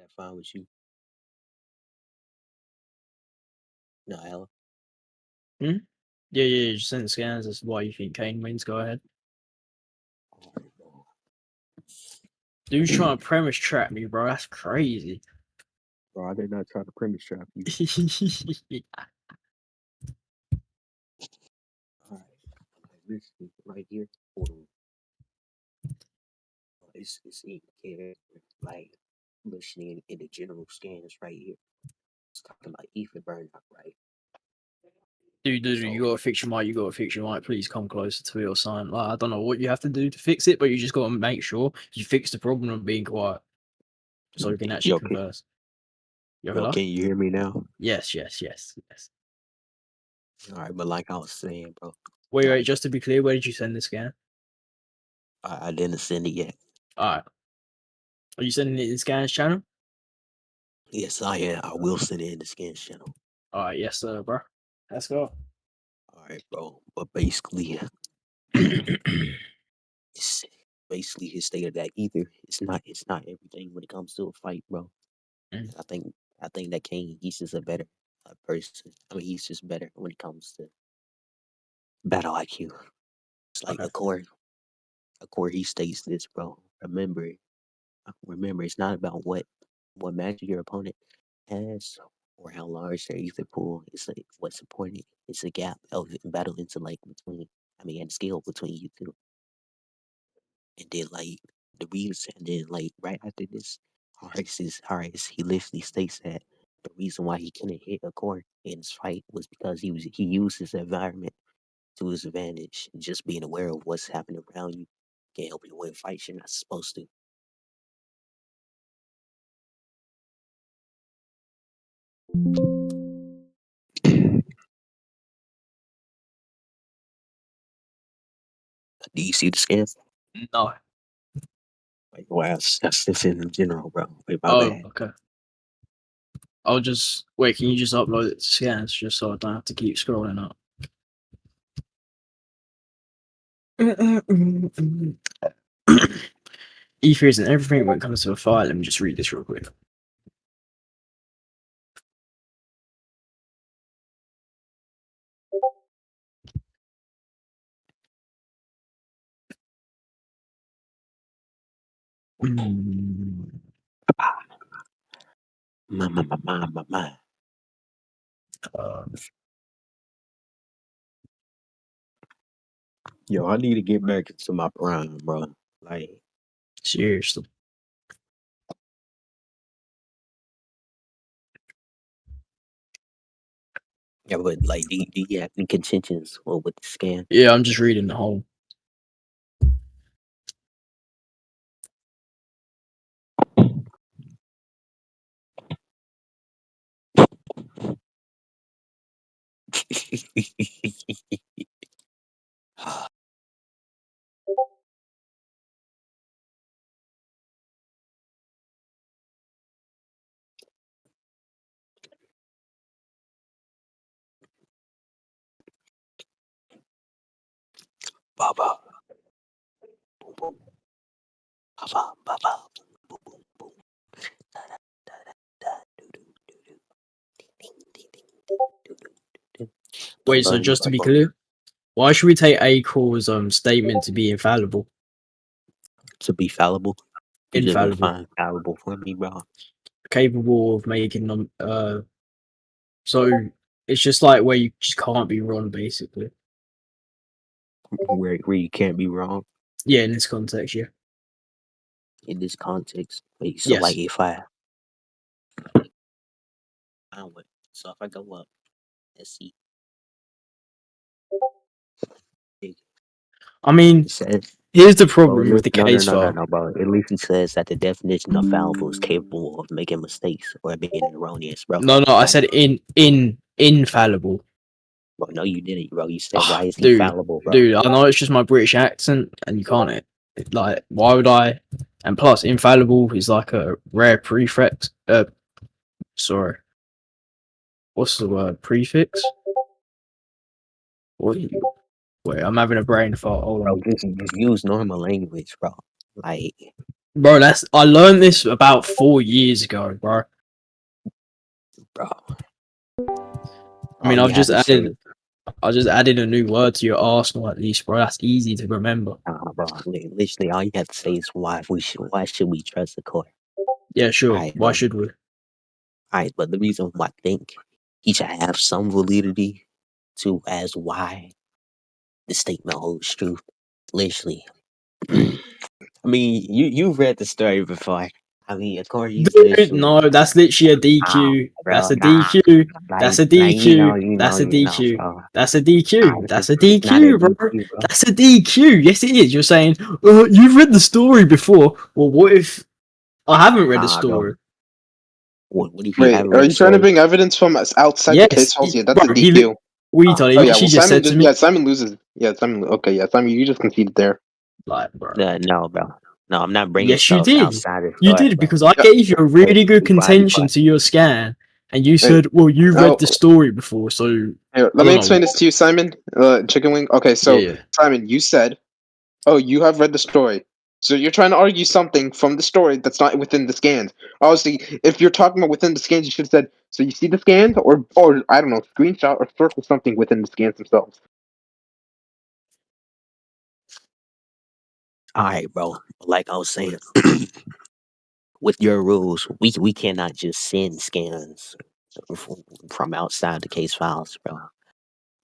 that fine with you? No, hell. Hmm? Yeah, you just send scans. That's why you think Kane wins. Go ahead. Alright, bro. Dude's trying to premise trap me, bro. That's crazy. Bro, I did not try to premise trap you. Alright. This is right here. Hold on. It's in here. Like listening in the general scans right here. It's talking about ether burnout, right? Dude, So you gotta fix your mic. You gotta fix your mic. Please come closer to it or something. Like, I don't know what you have to do to fix it, but you just gotta make sure you fix the problem of being quiet, so we can actually yo, converse. yo, Hello? can you hear me now? Yes. Alright, but like I was saying, bro, Wait. like Just to be clear, where did you send this scan? I didn't send it yet. All right. Are you sending it in Scan's channel? Yes, I am. I will send it in the scans channel. All right. Yes, sir, bro. Let's go. Alright, bro. But basically, it's basically his state of that ether. It's not everything when it comes to a fight, bro. Mm, I think that Kane, he's just a better person. I mean, he's just better when it comes to battle IQ. It's like okay. a core. He states this, bro. Remember, it's not about what magic your opponent has or how large their ether pool. It's like what's important. It's a gap of battle intellect between. I mean, and skill between you two. And then like the reason, and then like right after this, Horace, he literally states that the reason why he couldn't hit a core in his fight was because he used his environment to his advantage. Just being aware of what's happening around you can help you win fights you're not supposed to. Do you see the scan? No. Like, wow, that's just in general, bro. Wait, my Oh, bad. okay. I'll just wait. Can you just upload it to Scans just so I don't have to keep scrolling up? Ether isn't everything when it comes to a file. Let me just read this real quick. My. Uh, Yo, I need to get back into my prime, bro. Like, seriously. yeah, but like, do you have any contentions with the scan? Yeah, I'm just reading the whole. Baba. Boom, boom. Baba, baba. Boom, boom, boom. Da, da, da, da, da. Do, do, do, do. Ding, ding, ding, ding. Do, do, do, do. Wait, so Learn just to by be bone. clear, why should we take A Core's statement to be infallible? To be fallible. Could you Infallible, define fallible for me, bro? capable of making them. So it's just like where you just can't be wrong, basically. Where you can't be wrong Yeah, in this context, yeah. in this context. Wait, so like Yes. if I would, so if I go up, let's see. I mean, It says, here's the well, problem with the no, no, case no, no, file. no, bro. At least it says that the definition of fallible is capable of making mistakes or being erroneous, bro. No, I Like, said infallible. bro, no, you didn't, bro. You said, Oh, why is he dude, fallible, bro? I know it's just my British accent, and you can't. Like, why would I? And plus, infallible is like a rare prefix. Sorry, what's the word? Prefix? What? Wait, I'm having a brain fart. Hold Bro, on. just use normal language, bro. Like, bro. That's I learned this about 4 years ago, bro. bro. I All mean, you had to say, I just added a new word to your arsenal at least, bro. That's easy to remember. bro. Literally, all you have to say is why should we trust the court? Yeah, All sure. right, Why bro. should we? All right, but the reason why I think he should have some validity to as why the statement holds truth. Literally, I mean, you've read the story before. I mean, of course, he's Dude, literally no, that's literally a nah, DQ. That's bro, a nah. DQ. That's Like, a like DQ. That's a you know, DQ. bro. That's a Nah, DQ. That's a it's not a DQ, bro. DQ, bro. That's a DQ. Yes, it is. You're saying, you've read the story before. Well, what if I haven't read the Nah, bro. story? What if you Wait, haven't are read the you trying to story? bring evidence from outside the Yes, case files? Yeah, that's a bro. DQ. What you told? He Oh yeah, literally well just Simon said to just me, Simon loses. Yeah, Simon. Okay, yeah, Simon, you just conceded there. like, bro. No, bro. No, I'm not bringing Yes, you stuff did. outside the You story, did bro. because I Yeah. gave you a Hey, really good be quiet, be contention quiet. to your scan, and you Hey, said, "Well, you read oh, the story before, so here, I let me don't know." explain this to you, Simon. Chickenwing. Okay, Yeah, so yeah. Simon, you said, "Oh, you have read the story." So you're trying to argue something from the story that's not within the scans. Obviously, if you're talking about within the scans, you should have said, "So you see the scans, or I don't know, screenshot or circle something within the scans themselves." All right, bro. Like I was saying, with your rules, we cannot just send scans f- from outside the case files, bro.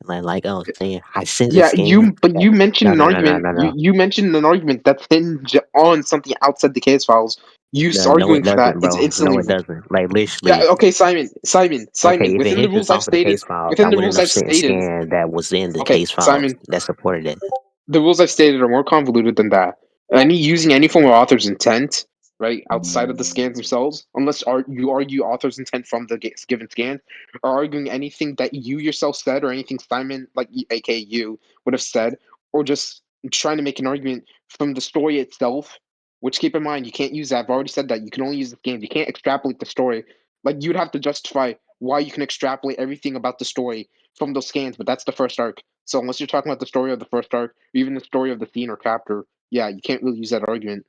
Like I was saying, I sent a Yeah, scan. you mentioned No, an no, no, no, argument. no, You no. you mentioned an argument that's hinged on something outside the case files. No, it Arguing for that, doesn't, it's bro. No, instantly. it doesn't. Like Yeah, literally, okay, Simon. okay. If it hinges off of the case files, I Within the wouldn't rules have I've sent a stated. scan that was in the Okay, case files Simon, that supported it. the rules I've stated are more convoluted than that. Using any form of author's intent, right, outside of the scans themselves, unless you argue author's intent from the given scan, or arguing anything that you yourself said or anything Simon, like aka you, would have said, or just trying to make an argument from the story itself. Which keep in mind, you can't use that. I've already said that you can only use the scans. You can't extrapolate the story. Like you'd have to justify why you can extrapolate everything about the story from those scans, but that's the first arc. So unless you're talking about the story of the first arc, or even the story of the scene or chapter, yeah, you can't really use that argument.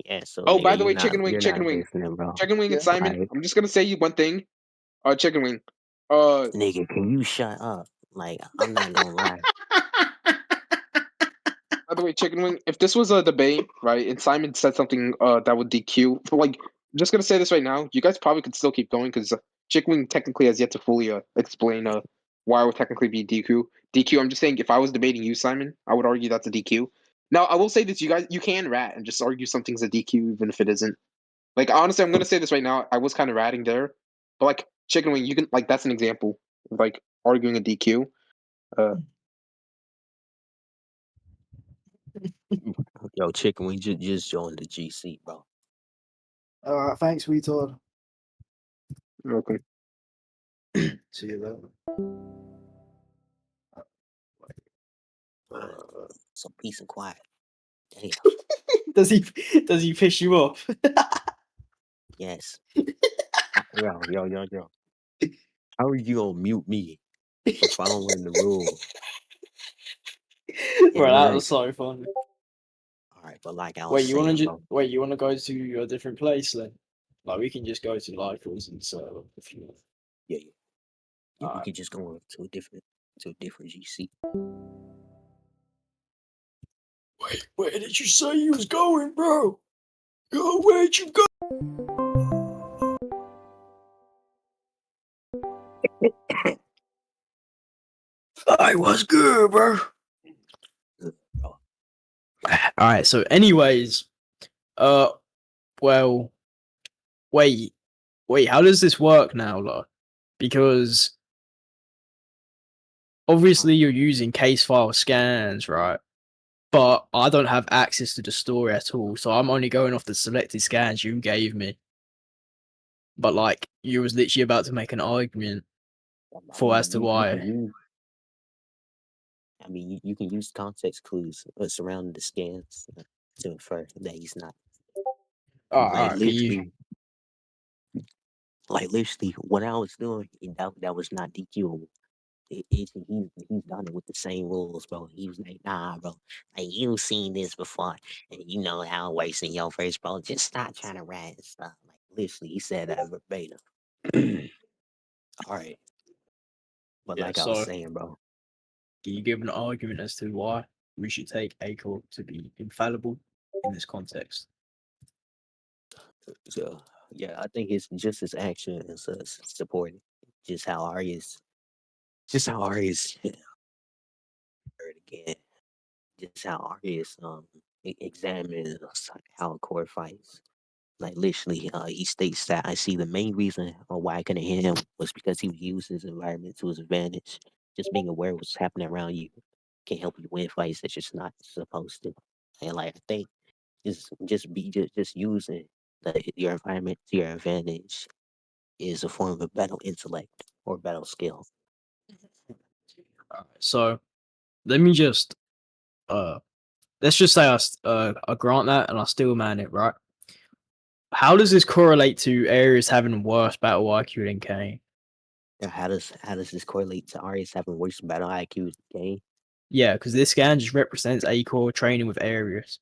Yeah. So Oh, nigga, by the way, Chicken Wing, you're Chicken not Wing, listening, bro. Chicken Wing, and Yeah. Simon. Like I'm just gonna say you one thing. Chicken Wing. Uh, nigga, can you shut up? Like I'm not gonna lie. by the way, Chicken Wing. If this was a debate, right, and Simon said something that would DQ, for like, I'm just gonna say this right now. You guys probably could still keep going because Chicken Wing technically has yet to fully explain why it would technically be DQ. DQ. I'm just saying, if I was debating you, Simon, I would argue that's a DQ. Now, I will say this: you can rat and just argue something's a DQ even if it isn't. Like honestly, I'm gonna say this right now. I was kind of ratting there, but like Chicken Wing, you can like that's an example of like arguing a DQ. Uh, Yo, chicken, we just joined the GC, bro. All right, thanks, retard. okay. See you later. Some peace and quiet. Damn. Does he does he piss you off? Yes. Yo. How are you gonna mute me for following the rule? Bro, And that was like, so funny. all right, but like I was Wait, saying, bro. you wanna go to a different place then? Like we can just go to Lycos and so if you want. Yeah, yeah, we Alright. could just go to a different GC. Wait, where did you say you was going, bro? Oh, where'd you go? I was good, bro. Bro. Alright, so anyways, uh well, wait, how does this work now, like? Because obviously you're using case file scans, right? But I don't have access to the story at all, so I'm only going off the selected scans you gave me. But like, you was literally about to make an argument I for as mean, to you can why. use. I mean, you can use context clues surrounding the scans to infer that he's not. All right, can you? Like literally, what I was doing, that was not DQable. he's done it with the same rules, bro. He was like, nah, bro. Like you've seen this before, and you know how it works in your face, bro. Just stop trying to rat and stuff. Like literally, he said that verbatim. All right, but Yeah. like I was So saying, bro. can you give an argument as to why we should take Acor to be infallible in this context? So yeah, I think it's just his action is supporting. Just how just how Arius heard again. Just how Arius examines how a court fights. Like literally, he states that I see the main reason why I couldn't hit him was because he used his environment to his advantage. Just being aware of what's happening around you can help you win fights that you're just not supposed to. And like I think just using your environment to your advantage is a form of battle intellect or battle skill. Alright, so let me just let's just say I grant that and I still man it, right? How does this correlate to areas having worse battle IQ than Kane? Now, how does this correlate to Arias having worse battle IQ game? Yeah, because this scan just represents A-core training with areas.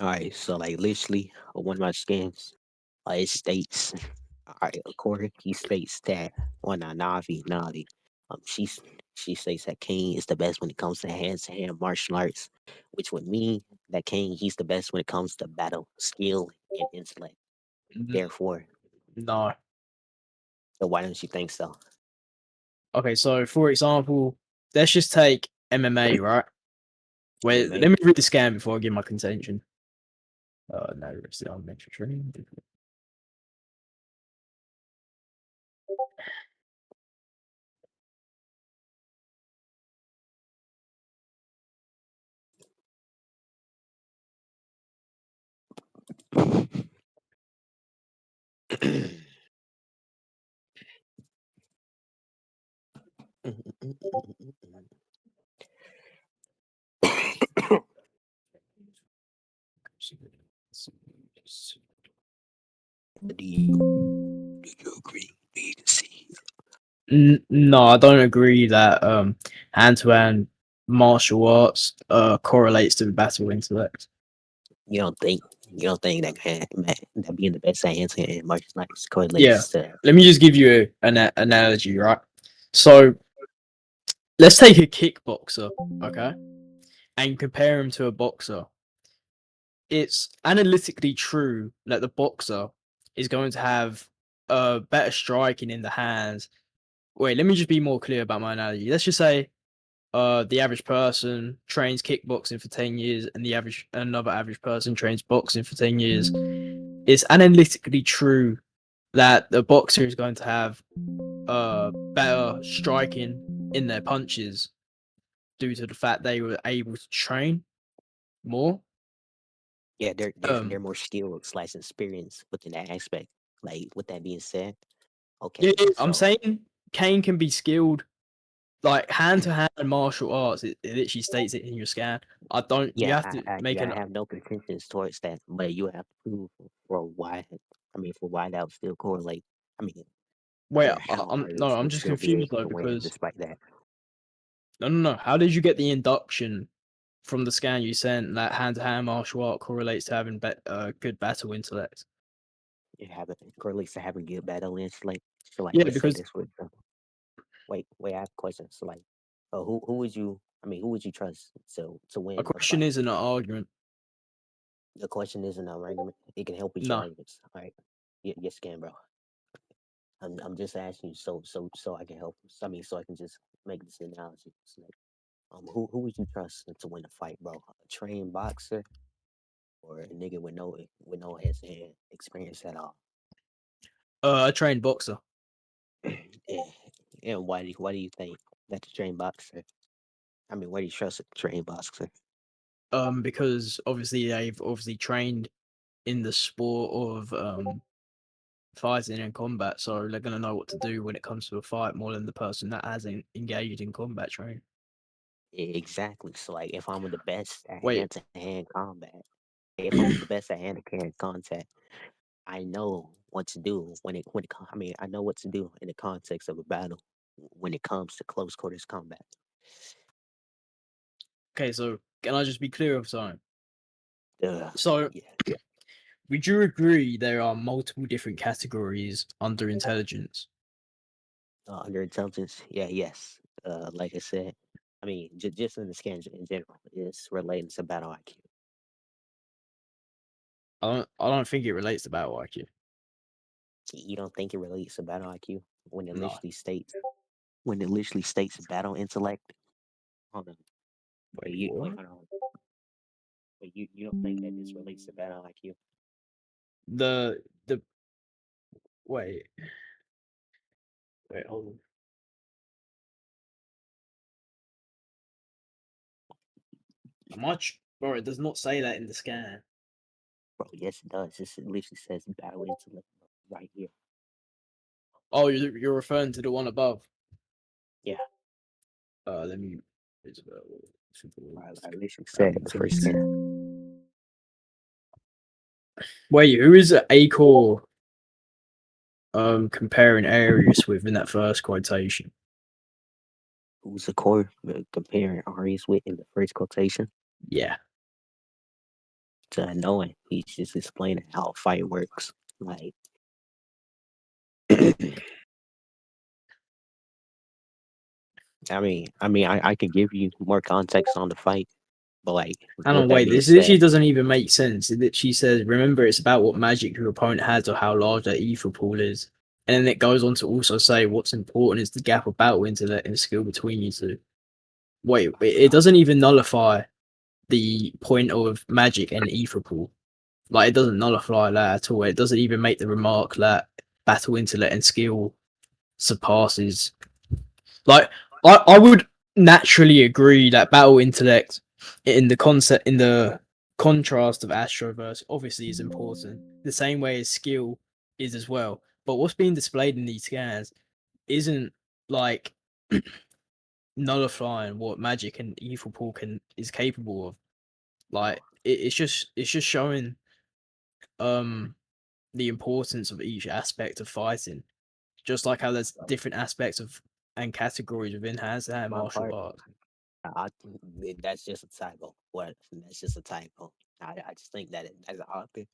All right, so like literally one of my scans, it states, all right, according he states that on Navi, she's she states that King is the best when it comes to hand martial arts, which would mean that King he's the best when it comes to battle skill and intellect. Therefore, No. so why don't you think so? Okay, so for example, let's just take MMA, right? Wait, MMA. let me read the scan before I give my contention. No, it's the elementary training. Do you agree? Do you see? No, I don't agree that hand-to-hand martial arts correlates to battle intellect. You don't think that that being the best at hand martial arts Yeah, correlates to let me just give you an analogy, right? So let's take a kickboxer, okay, and compare him to a boxer. It's analytically true that the boxer is going to have better striking in the hands. Wait, let me just be more clear about my analogy. Let's just say the average person trains kickboxing for 10 years and another average person trains boxing for 10 years. It's analytically true that the boxer is going to have better striking in their punches due to the fact they were able to train more. yeah, they're Um, more skilled slash experienced within that aspect. Like with that being said, yeah, okay, yeah, I'm so saying Kane can be skilled like hand to hand martial arts. It literally states it in your scan. I don't. You yeah, have to make yeah, an I have no contentions towards that, but you have to prove for why. I mean, for why that would still correlate. I mean, wait. or how I'm no. Arias I'm would just still be confused able though to win because despite that. no, no, no. How did you get the induction from the scan you sent that hand to hand martial art correlates to having good battle intellect? It have correlates to having good battle intellect. So like, Yeah, let's say because this for example. Wait, I have a question. So like, who would you? I mean, who would you trust to a win a question fight? isn't an argument. The question isn't an argument. It can help with your No. arguments. All right. Yes, can, bro. I'm just asking you so I can help. I mean, so I can just make this analogy. It's like, who would you trust to win a fight, bro? A trained boxer or a nigga with no hands hand experience at all? A trained boxer. and, and why do you think that the trained boxer? I mean, why do you trust a trained boxer? Because obviously they've obviously trained in the sport of fighting and combat, so they're gonna know what to do when it comes to a fight more than the person that hasn't engaged in combat training. Exactly. So like, if I'm the best at Wait, hand to hand combat, if I'm the best at hand to hand contact, I know what to do when it. I mean, I know what to do in the context of a battle. when it comes to close quarters combat. Okay, so can I just be clear of something? Uh, So, yeah, would you agree there are multiple different categories under intelligence? under intelligence, yes. Like I said, I mean, just in the scans in general, it's relating to battle IQ. I don't think it relates to battle IQ. You don't think it relates to battle IQ when it No. literally states battle intellect? Hold on, Wait, what? hold on. But you don't think that this relates to battle IQ? The wait, hold on. Much, bro. It does not say that in the scan. Bro, yes it does. This literally says battle intellect right here. Oh, you're referring to the one above. Yeah, Let me. I literally said it the first scan. Wait, who is Acor comparing areas with in that first quotation? Who's the core comparing Arias with in the first quotation? Yeah. To knowing he's just explaining how a fight works. Like, I can give you more context on the fight, but like, Hang with on, that wait. being This said, literally doesn't even make sense. She says, "Remember, it's about what magic your opponent has or how large their ether pool is." And then it goes on to also say what's important is the gap of battle intellect and skill between you two. Wait, it doesn't even nullify the point of magic and ether pool. Like, it doesn't nullify that at all. It doesn't even make the remark that battle intellect and skill surpasses. Like, I would naturally agree that battle intellect in the contrast of Astroverse obviously is important, the same way as skill is as well. But what's being displayed in these scans isn't like nullifying what magic and evil pool is capable of. Like, it's just showing the importance of each aspect of fighting. Just like how there's different aspects of and categories within hand and my martial part, arts. that's just a typo. What? That's just a typo. I just think that as an author,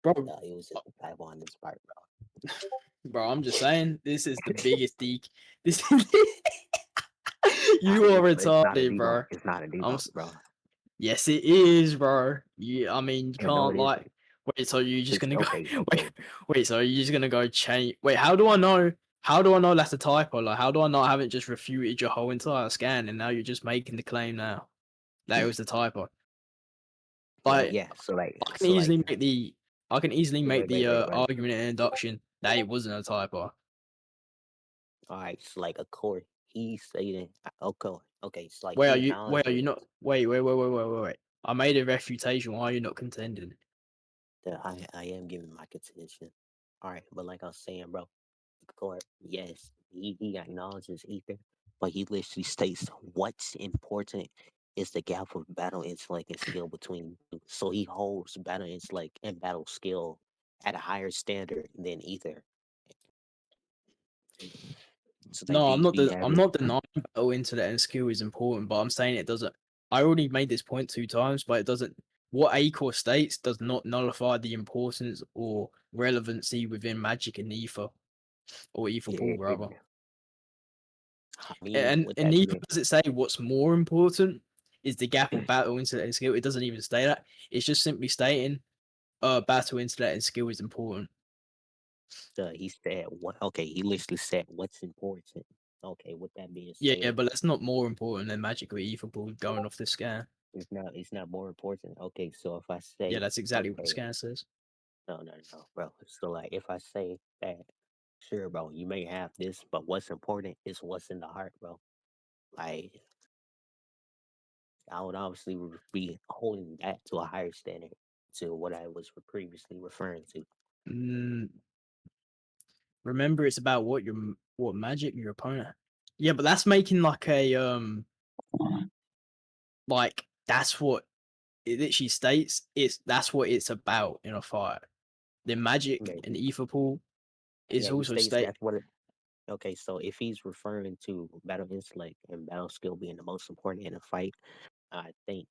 Bro, it was just a typo on this part, bro, I'm just saying, this is the biggest deek. This bro. you are It's not a retarded, debunk. bro. It's not a I'm debunk, bro. yes, it is, bro. Yeah, I mean, you I know can't it like. isn't. Wait, so you're just It's gonna go? okay. Wait, Okay. wait. So you're just gonna go change? Wait, how do I know? How do I know that's a typo? Like, how do I not haven't just refuted your whole entire scan and now you're just making the claim now that it was the typo? Like, Yeah. So like, I can easily make the wait, wait, wait. argument in induction that it wasn't a typo. All right. So like, of course, he's saying, okay, okay. It's like Wait, he are you? Wait, are acknowledges you not? Wait. I made a refutation. Why are you not contending? that I am giving my contention. All right, but like I was saying, bro, of course, yes, he acknowledges ether, but he literally states what's important is the gap of battle intellect and skill between you. So he holds battle intellect and battle skill at a higher standard than ether. So like, No, do you have I'm it? not denying battle internet and skill is important, but I'm saying it doesn't. I already made this point 2 times, but it doesn't. What A core states does not nullify the importance or relevancy within Magic and Ether or Ether Pool, rather. I mean, with And that neither being, does it say what's more important is the gap of battle internet and skill. It doesn't even say that. It's just simply stating battle internet and skill is important. he said what? Okay, he literally said what's important. Okay, with that being Yeah, said, but that's not more important than Magic or Ether Pool going off this scan. it's not more important. Okay, so if I Yeah, say, that's exactly what the okay, scan says. no, bro. So like, if I say that, sure, bro, you may have this, but what's important is what's in the heart, bro. Like, I would obviously be holding that to a higher standard to what I was previously referring to. Mm, remember, it's about what magic your opponent. Yeah, but that's making like a like that's what it literally states. That's what it's about in a fight. The magic Yeah, and ether pool is yeah, he also states state. that's what it. Okay, so if he's referring to battle intellect and battle skill being the most important in a fight, I think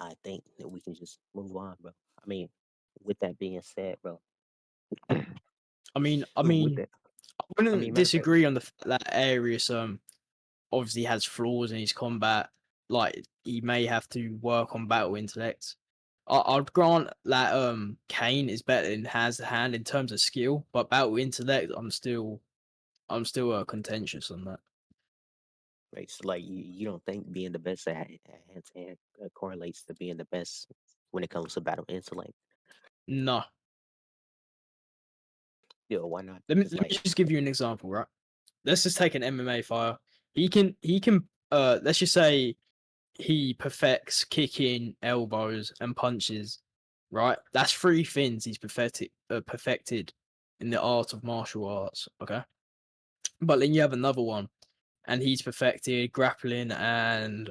I think that we can just move on, bro. I mean, with that being said, bro, I mean, I with mean, that, I I mean, wouldn't matter of fact, disagree on the fact that Arius obviously has flaws in his combat. Like he may have to work on battle intellect. I'd grant that Kane is better in hands to hand in terms of skill, but battle intellect, I'm still contentious on that. right? So like, you don't think being the best at hand to hand correlates to being the best when it comes to battle intellect? No, Yeah, why not? let It's me like, just give you an example, right? Let's just take an MMA fighter. He can let's just say he perfects kicking, elbows, and punches. Right, that's three things he's perfected in the art of martial arts. Okay, but then you have another one, and he's perfected grappling and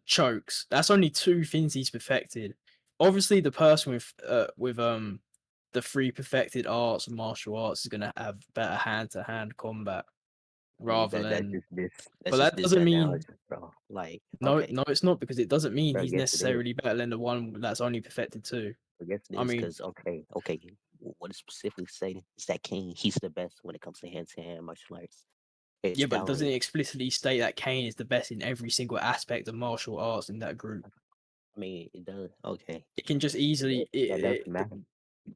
chokes. That's only two things he's perfected. Obviously, the person with the three perfected arts and martial arts is gonna have better hand to hand combat I mean, rather than. that's But just that this doesn't mean analogy, bro. Like, no, okay, no, it's not because it doesn't mean bro, he's yes it is. necessarily better than the one that's only perfected two. I guess it I is mean, because okay, what it specifically say is that King he's the best when it comes to hand martial arts. His yeah, but doesn't talent. it explicitly state that Kane is the best in every single aspect of martial arts in that group? I mean, it does. Okay, It can just easily that doesn't matter.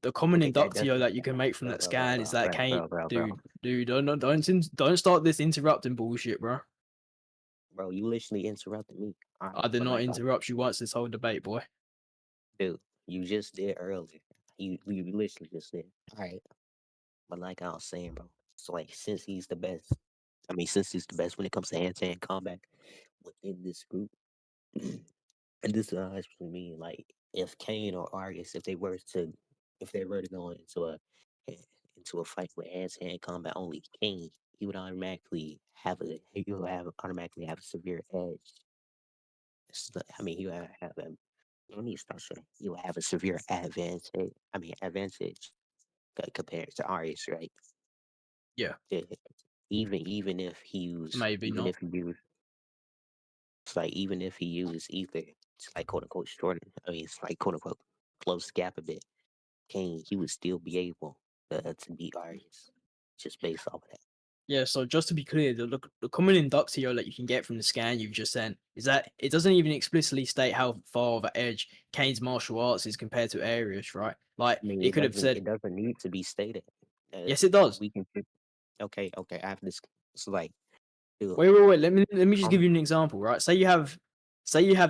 the common Okay, that inductio doesn't, that you can make from bro, that bro, bro, scan is bro, that bro, Kane, bro, bro, bro, dude, don't start this interrupting bullshit, bro. bro. You literally interrupted me. All right, I did but not like, interrupt you once this whole debate, boy. dude, you just did earlier. You literally just did. All right, but like I was saying, bro. So like, since he's the best, I mean, since he's the best when it comes to hand combat within this group. And this actually mean like if Kane or Argus, if they were to go into a fight with hand to hand combat only, Kane, he would have automatically have a severe edge. I mean, he would have a let me start saying he would have a severe advantage. I mean, advantage compared to Argus, right? Yeah, Yeah, maybe even not. if he used it's like even if he used ether, it's like quote unquote shorten. I mean, it's like quote unquote close the gap a bit. Kane, he would still be able to beat Arias just based off of that. Yeah, so just to be clear, the common inductio that you can get from the scan you've just sent is that it doesn't even explicitly state how far of an edge Kane's martial arts is compared to Arius, right? Like I mean, it could have said, it doesn't need to be stated. yes, it does. We can okay. I have this. It's like, dude, Wait. Let me just give um, you an example, right? Say you have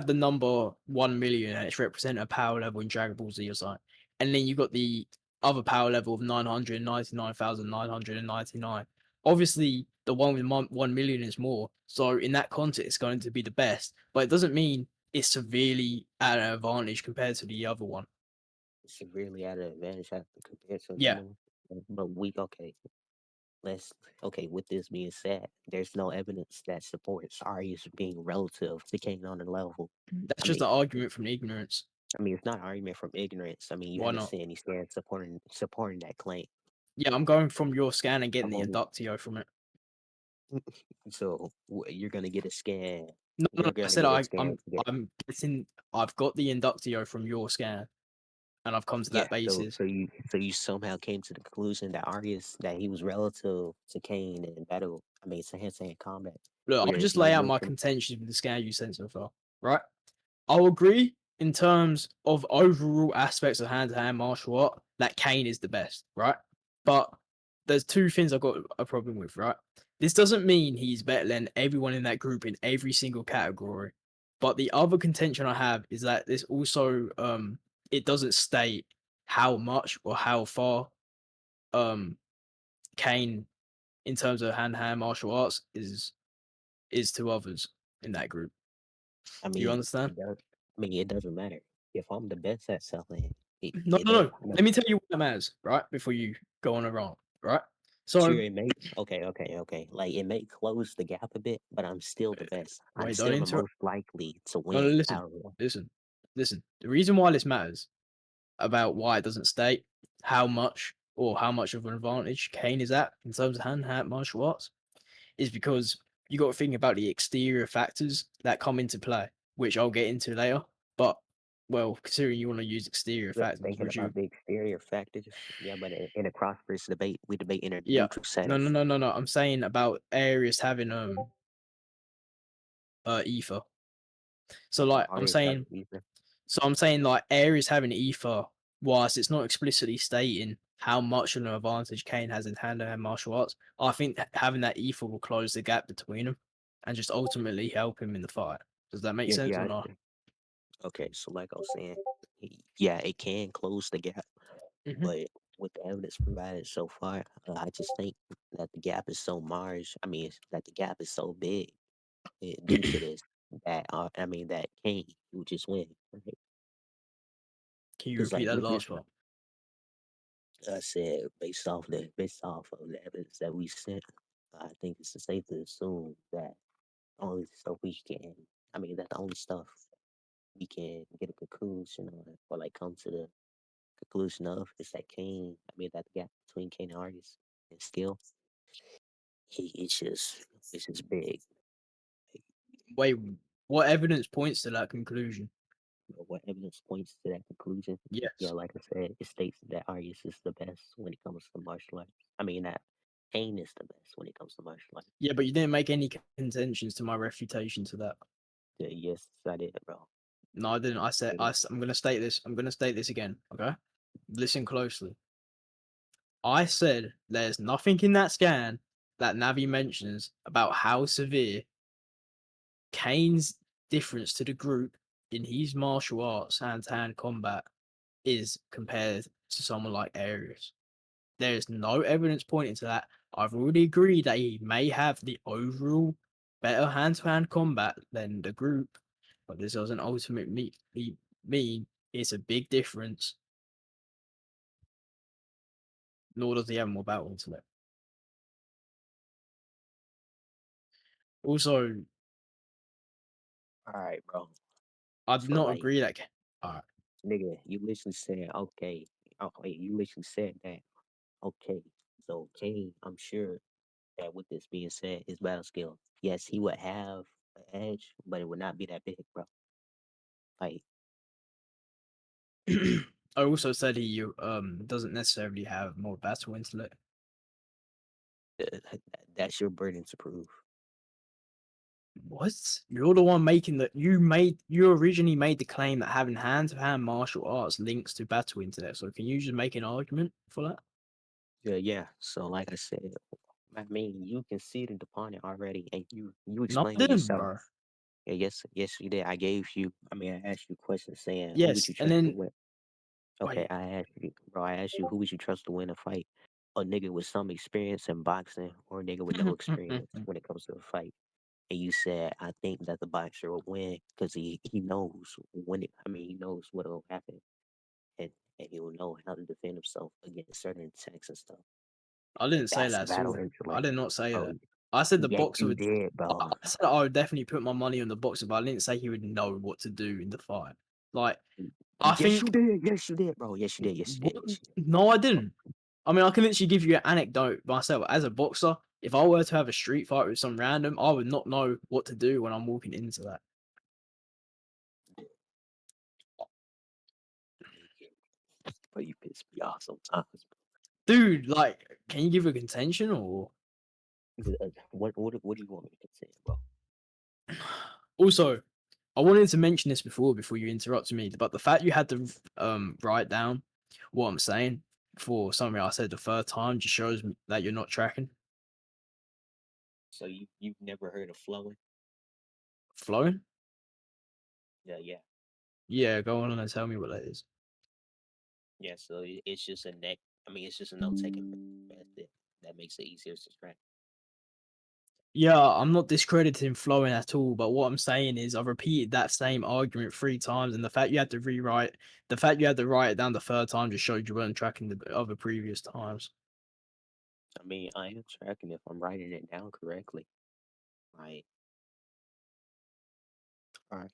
the number 1,000,000 and it's representing a power level in Dragon Ball Z or something, and then you got the other power level of 999,999. Obviously, the one with 1,000,000 is more. So in that context, it's going to be the best, but it doesn't mean it's severely at an advantage compared to the other one. severely at an advantage compared to Yeah, another one. But okay. Let's okay. With this being said, there's no evidence that supports Arias being relative to Kane on the level. that's I just mean, an argument from ignorance. it's not an argument from ignorance. I mean, you Why haven't not? seen any stats supporting that claim. Yeah, I'm going from your scan and getting I'm the only inductio from it. so you're gonna get a scan. No, no, no. You're I gonna said get a scan to get I'm getting. I've got the inductio from your scan, and I've come to that yeah. basis. So you somehow came to the conclusion that Arias that he was relative to Kane in battle. I mean, to hand combat, Look, where I'll there's just no lay out my mention. contentions with the scan you sent so far. Right. I'll agree in terms of overall aspects of hand-to-hand martial art that Kane is the best. Right. But there's two things I've got a problem with. Right. This doesn't mean he's better than everyone in that group in every single category. But the other contention I have is that this also it doesn't state how much or how far um Kane in terms of hand to hand martial arts is to others in that group. I Do you mean, understand? it doesn't matter if I'm the best at something. No, It no, does. no. Let me tell you what matters, right? Before you go on a rant, right? Sure, So it may okay. Like it may close the gap a bit, but I'm still the best. I'm wait, don't still the interrupt. most likely to No, no, win listen, out of them. listen, listen. The reason why this matters about why it doesn't state how much or how much of an advantage Kane is at in terms of hand-to-hand martial arts, is because you got to think about the exterior factors that come into play, which I'll get into later. But well, considering you want to use exterior We're factors, thinking would you? about the exterior factors. Yeah, but in a cross versus debate, we debate in a Yeah, neutral no, setting. no, no, no, no. I'm saying about areas having ether. So like I'm Artists have saying, either. like areas having ether, whilst it's not explicitly stating how much of an advantage Kane has in hand-to-hand martial arts, I think having that ether will close the gap between them and just ultimately help him in the fight. Does that make Yeah, sense yeah. or not? Okay, so like I was saying, yeah, it can close the gap, Hmm. but with the evidence provided so far, I just think that the gap is so large. I mean, that the gap is so big due to this that I mean that Kane would just win. Right? Can you Because repeat like that with this, last part? I said based off of the evidence that we sent, I think it's safe to assume that only stuff we can. I mean, that the only stuff we can get a conclusion on, or like come to the conclusion of, is that Kane. I mean, that the gap between Kane and Artis and skill, it's just big. Like, Wait, what evidence points to that conclusion? what evidence points to that conclusion? Yeah, Yes. like I said, it states that Arius is the best when it comes to martial arts. I mean, that Kane is the best when it comes to martial arts. Yeah, but you didn't make any contentions to my refutation to that. Yeah, yes, I did, bro. No, I didn't. I said Yeah, I'm going to state this. I'm going to state this again. Okay, listen closely. I said there's nothing in that scan that Navi mentions about how severe Kane's difference to the group in his martial arts hand-to-hand combat is compared to someone like Arius. There is no evidence pointing to that. I've already agreed that he may have the overall better hand-to-hand combat than the group, but this doesn't ultimately mean it's a big difference. Nor does he have more battle intellect. Also, all right, bro. I do So not like, agree that. Alright, nigga, you literally said okay. Oh, wait, you literally said that. Okay, so Kane, I'm sure that with this being said, his battle skill, yes, he would have an edge, but it would not be that big, bro. Like, I also said he doesn't necessarily have more battle intellect. that's your burden to prove. What? You're the one making that. You originally made the claim that having hand-to-hand martial arts links to battle intellect. So can you just make an argument for that? Yeah, yeah. So like I said, I mean, you conceded upon it already, and you No, I explained it didn't, yourself. bro. Yeah, yes, you did. I gave you. I mean, I asked you questions saying, who would Yes, you and trust to then win? Okay, wait. I asked you, bro. I asked you, who would you trust to win a fight? A nigga with some experience in boxing, or a nigga with no experience when it comes to a fight? And you said, I think that the boxer will win because he knows when it. I mean, he knows what will happen, and he will know how to defend himself against certain attacks and stuff. I didn't say That's that at battle all. I intellect, did not say bro. that. I said the Yes, boxer you would. did, bro. I said I would definitely put my money on the boxer, but I didn't say he would know what to do in the fight. Like I Yes, you think. did. Yes, you did, bro. Yes, you did. Yes, you What? did. Yes, you did. No, I didn't. I mean, I can literally give you an anecdote myself. As a boxer, if I were to have a street fight with some random, I would not know what to do when I'm walking into that. But you piss me off sometimes. Dude, like, can you give a contention or? What do you want me to say, bro? Also, I wanted to mention this before you interrupted me, but the fact you had to write down what I'm saying for something I said the third time just shows me that you're not tracking. So you've never heard of flowing? Flowing? Yeah, yeah, Yeah, go on and tell me what that is. yeah. So it's just a neck. I mean, it's just a note taking method that makes it easier to track. Yeah, I'm not discrediting flowing at all, but what I'm saying is I've repeated that same argument 3 times, and the fact you had to write it down the third time just showed you weren't tracking the other previous times. I mean, I am tracking if I'm writing it down correctly. Right. All right.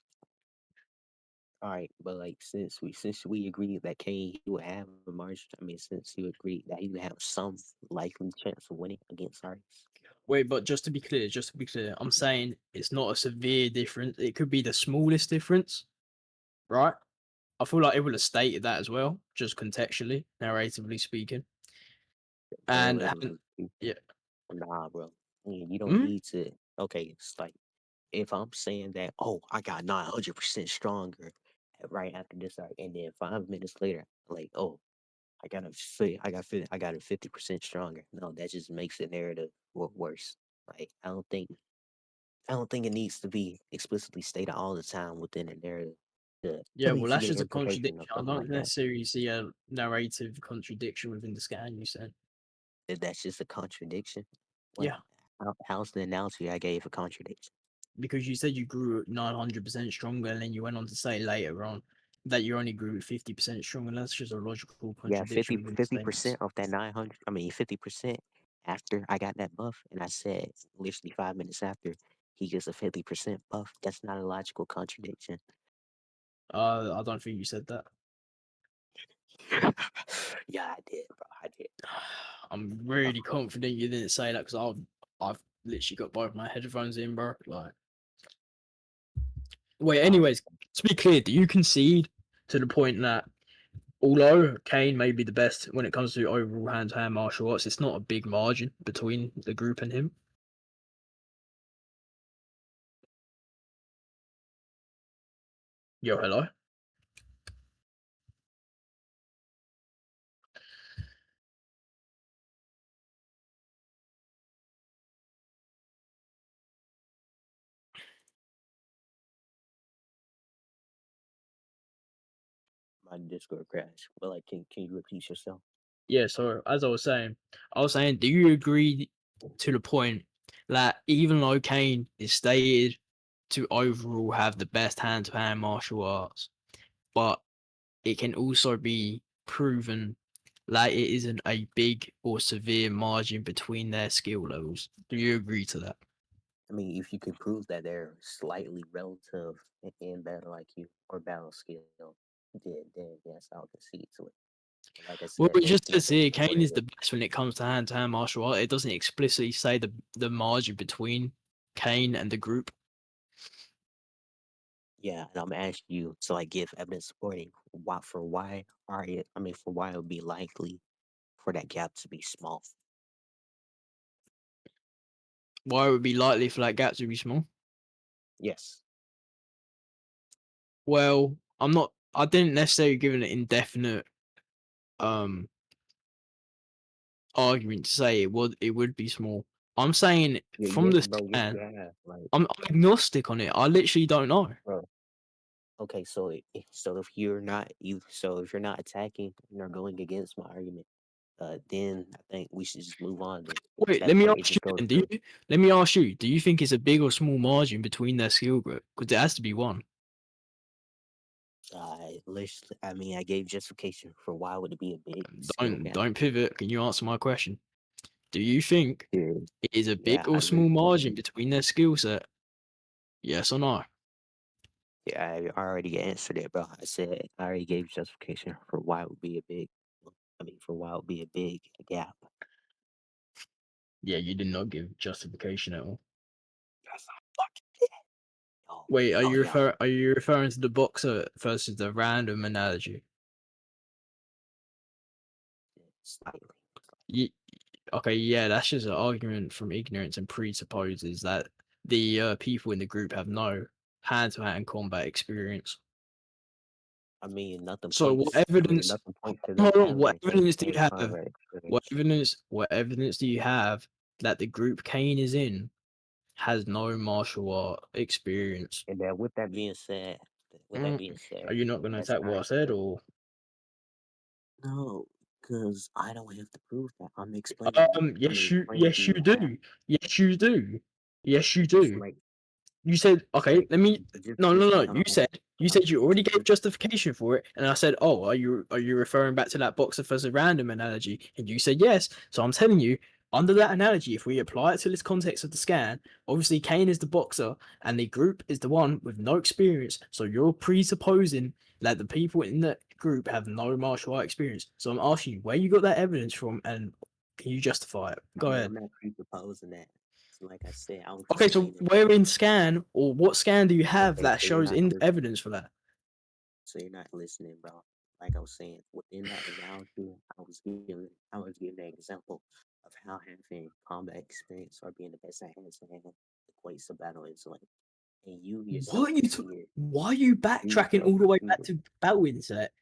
All right, but like since we agreed that Kane he would have a margin, I mean since you agreed that he would have some likely chance of winning against Sardis. Wait, but just to be clear, I'm saying it's not a severe difference. It could be the smallest difference, right? I feel like it would have stated that as well, just contextually, narratively speaking. And Narratively speaking, yeah, nah, bro. I mean, you don't mm, need to. Okay, it's like if I'm saying that, oh, I got 900% stronger right after this, and then 5 minutes later, like, oh, I got it 50% stronger. No, that just makes the narrative worse. Like, I don't think it needs to be explicitly stated all the time within a narrative. yeah. You Well, to that's get an just a implication of contradiction. I something don't like that. necessarily see a narrative contradiction within the scan you said. That's just a contradiction. What? Yeah, How's the analogy I gave a contradiction? because you said you grew 900% stronger, and then you went on to say later on that you only grew 50% stronger. That's just a logical Yeah, contradiction within the statements. 50% of that 900. I mean, 50% after I got that buff, and I said literally 5 minutes after he gets a 50% buff. That's not a logical contradiction. I don't think you said that. Yeah, I did, bro. I did. I'm really confident you didn't say that because I've literally got both my headphones in, bro. Like, wait. All right. Anyways, to be clear, do you concede to the point that although Kane may be the best when it comes to overall hand-to-hand martial arts, it's not a big margin between the group and him? Yo, hello. My Discord crashed. But like, can you repeat yourself? Yeah. So as I was saying, do you agree to the point that even though Kane is stated to overall have the best hand-to-hand martial arts, but it can also be proven that it isn't a big or severe margin between their skill levels. Do you agree to that? I mean, if you can prove that they're slightly relative in battle IQ or battle skill, then yes, I'll concede to it. Like I Well, said, it there's just says nothing here where Kane is the best when it comes to hand martial art. It doesn't explicitly say the margin between Kane and the group. yeah, and I'm asking you to like give evidence supporting why are it I mean for why it would be likely for that gap to be small. Why would it be likely for that gap to be small? Yes. Well, I didn't necessarily give an indefinite um argument to say it would be small. I'm saying Yeah, from yeah, the bro, yes scan, you have. Like, I'm agnostic on it. I literally don't know. bro. Okay, so so if you're not if you're not attacking or going against my argument, then I think we should just move on then. Because Wait, that let me point it ask you just goes then. to Let me ask you. Do you think it's a big or small margin between their skill group? Because it has to be one. I mean I gave justification for why would it be a big skill gap. Don't pivot. Can you answer my question? Do you think Yeah, it is a yeah, big or small margin between their skill set? Yes or no? yeah, I already answered it, bro. I said I already gave justification for why it would be a big for why it would be a big gap. Yeah, you did not give justification at all. Yes, I fucking did. Oh, Wait, oh yeah, are you referring to the boxer versus the random analogy? slightly. Ye- okay, yeah, that's just an argument from ignorance and presupposes that the people in the group have no hand-to-hand combat experience. So I mean, nothing points to them hold on, having hand-to-hand combat experience. what evidence do you have that the group Kane is in has no martial art experience? And then with that Mm, being said, are you not going to that's attack what I not said, or no, because I don't have to prove that. I'm explaining. I mean, explaining to yes you you how. do, yes you do, yes you It's do. like You said, it's okay, like let me. No, just no. hold on. You said you already gave Just justification for it, and I said, oh, are you referring back to that boxer versus random analogy? And you said yes. So I'm telling you, Under that analogy, if we apply it to this context of the scan, obviously Kane is the boxer and the group is the one with no experience. So you're presupposing that the people in the group have no martial art experience. So I'm asking you where you got that evidence from and can you justify it? I Go mean, ahead. I'm not presupposing that. So like I said, I was Okay, so explaining. where in scan or what scan do you have Okay, that so you're shows not in listening. evidence for that? So you're not listening, bro. Like I was saying, within that analogy, I was giving an example of how having combat experience or being the best at hands to hand equates to battle intellect. And you yourself What are can you see it. why are you You backtracking yourself all the can way see back it. to battle intellect?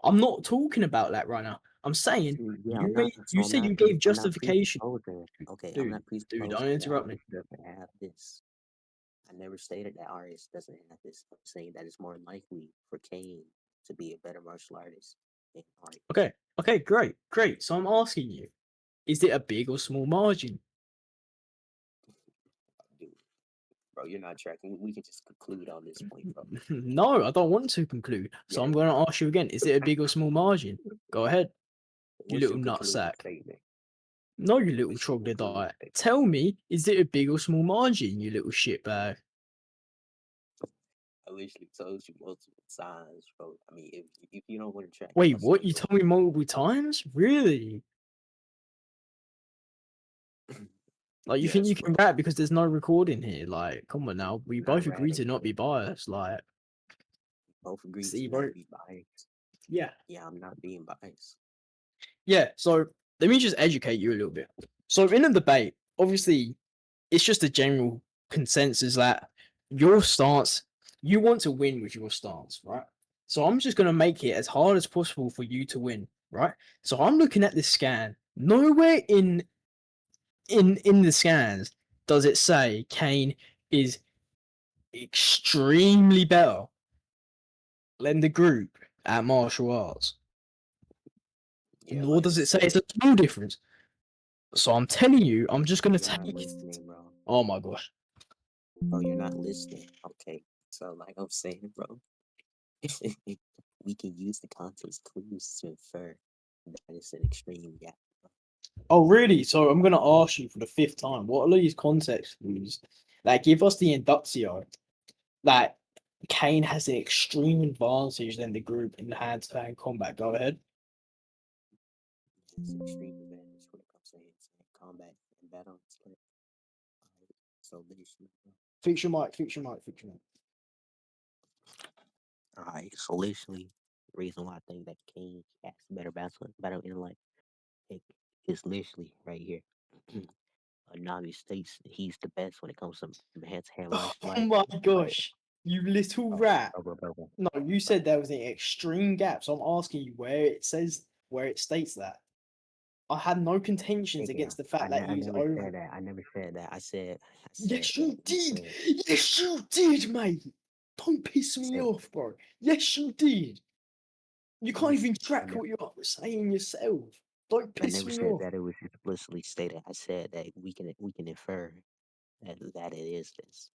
I'm not talking about that right now. I'm saying Yeah, I'm not. you So said you gave I'm not justification. presupposing. Okay, I'm Dude, not don't presupposing that interrupt me. artist doesn't have this. I never stated that artist doesn't have this. I'm saying that it's more likely for Kane to be a better martial artist than Art. Okay, okay, great. So I'm asking you, is it a big or small margin? Dude, bro, you're not tracking. We can just conclude on this point, bro. No, I don't want to conclude. So I'm Yeah. going to ask you again, is it a big or small margin? Go ahead, you What's little your concluding nutsack. statement? No, you little What's your concluding troglodyte. statement? Tell me, is it a big or small margin, you little shitbag? I literally told you multiple times, bro. I mean, if you don't want to track, Wait, I'll say what? it You again. told me multiple times? Really? Like, you think Yes, you can bro. rap because there's no recording here? Like, come on now. We Not both agree ratting, to not bro. be biased. Like, Both agreed see, to bro. not be biased. Yeah. Yeah, I'm not being biased. Yeah. So let me just educate you a little bit. So in a debate, obviously, it's just a general consensus that your stance, you want to win with your stance, right? So I'm just gonna make it as hard as possible for you to win, right? So I'm looking at this scan. Nowhere in the scans does it say Kane is extremely better than the group at martial arts. Yeah, Nor like I does it say said, it's a small difference. So I'm telling you, I'm just gonna you're not take it. listening, bro. Oh my gosh. Bro, you're not listening. Okay. So, like I'm saying, bro, we can use the context clues to infer that it's an extreme gap. Oh really? So I'm gonna ask you for the fifth time. What are these context clues that give us the inductio that Kane has an extreme advantage than the group in hand-to-hand combat? Go ahead. It's extreme advantage when it comes to hand-to-hand combat and battle. It's like, alright, so literally, Fix your mic. Fix your mic. Fix your mic. alright, so literally, the reason why I think that King has better battle intellect it is literally right here. Navi states he's the best when it comes to hand-to-hand martial Oh arts, my but gosh, you little oh, rat. bro. No, you said there was an extreme gap, so I'm asking you where it states that. I had no contentions Nigga, against the fact that I he's never over. said that. I never said that. I said Yes, that you you did. said, Yes, you did, mate. Don't piss I me said, off, bro. Yes, you did. You can't even I track never, what you're saying yourself. Don't I piss never me said off. that it was explicitly stated. I said that we can infer that it is this.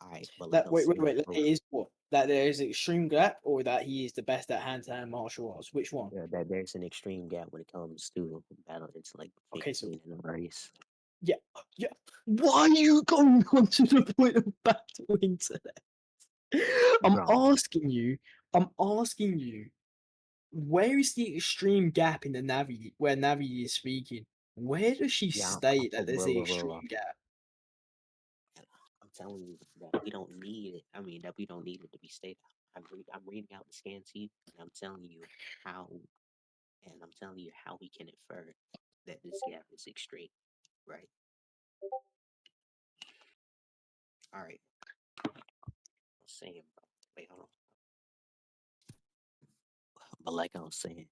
All right, but like That I'm saying, that it is what? That there is an extreme gap, or that he is the best at hand-to-hand martial arts? Which one? that there's an extreme gap when it comes to battle. It's like Okay, so 15 in the race, yeah, yeah. Why are you going on to the point of battling today? I'm bro. asking you, I'm asking you, where is the extreme gap in the Navi where Navi is speaking? Where does she Yeah, state that there's the bro. extreme gap? I'm telling you that we don't need it. I mean, that we don't need it to be stated. I'm reading out the scan to you, and how, I'm telling you how we can infer that this gap is extreme, right? All right, I'm saying, bro. Wait, hold on. But like I was saying,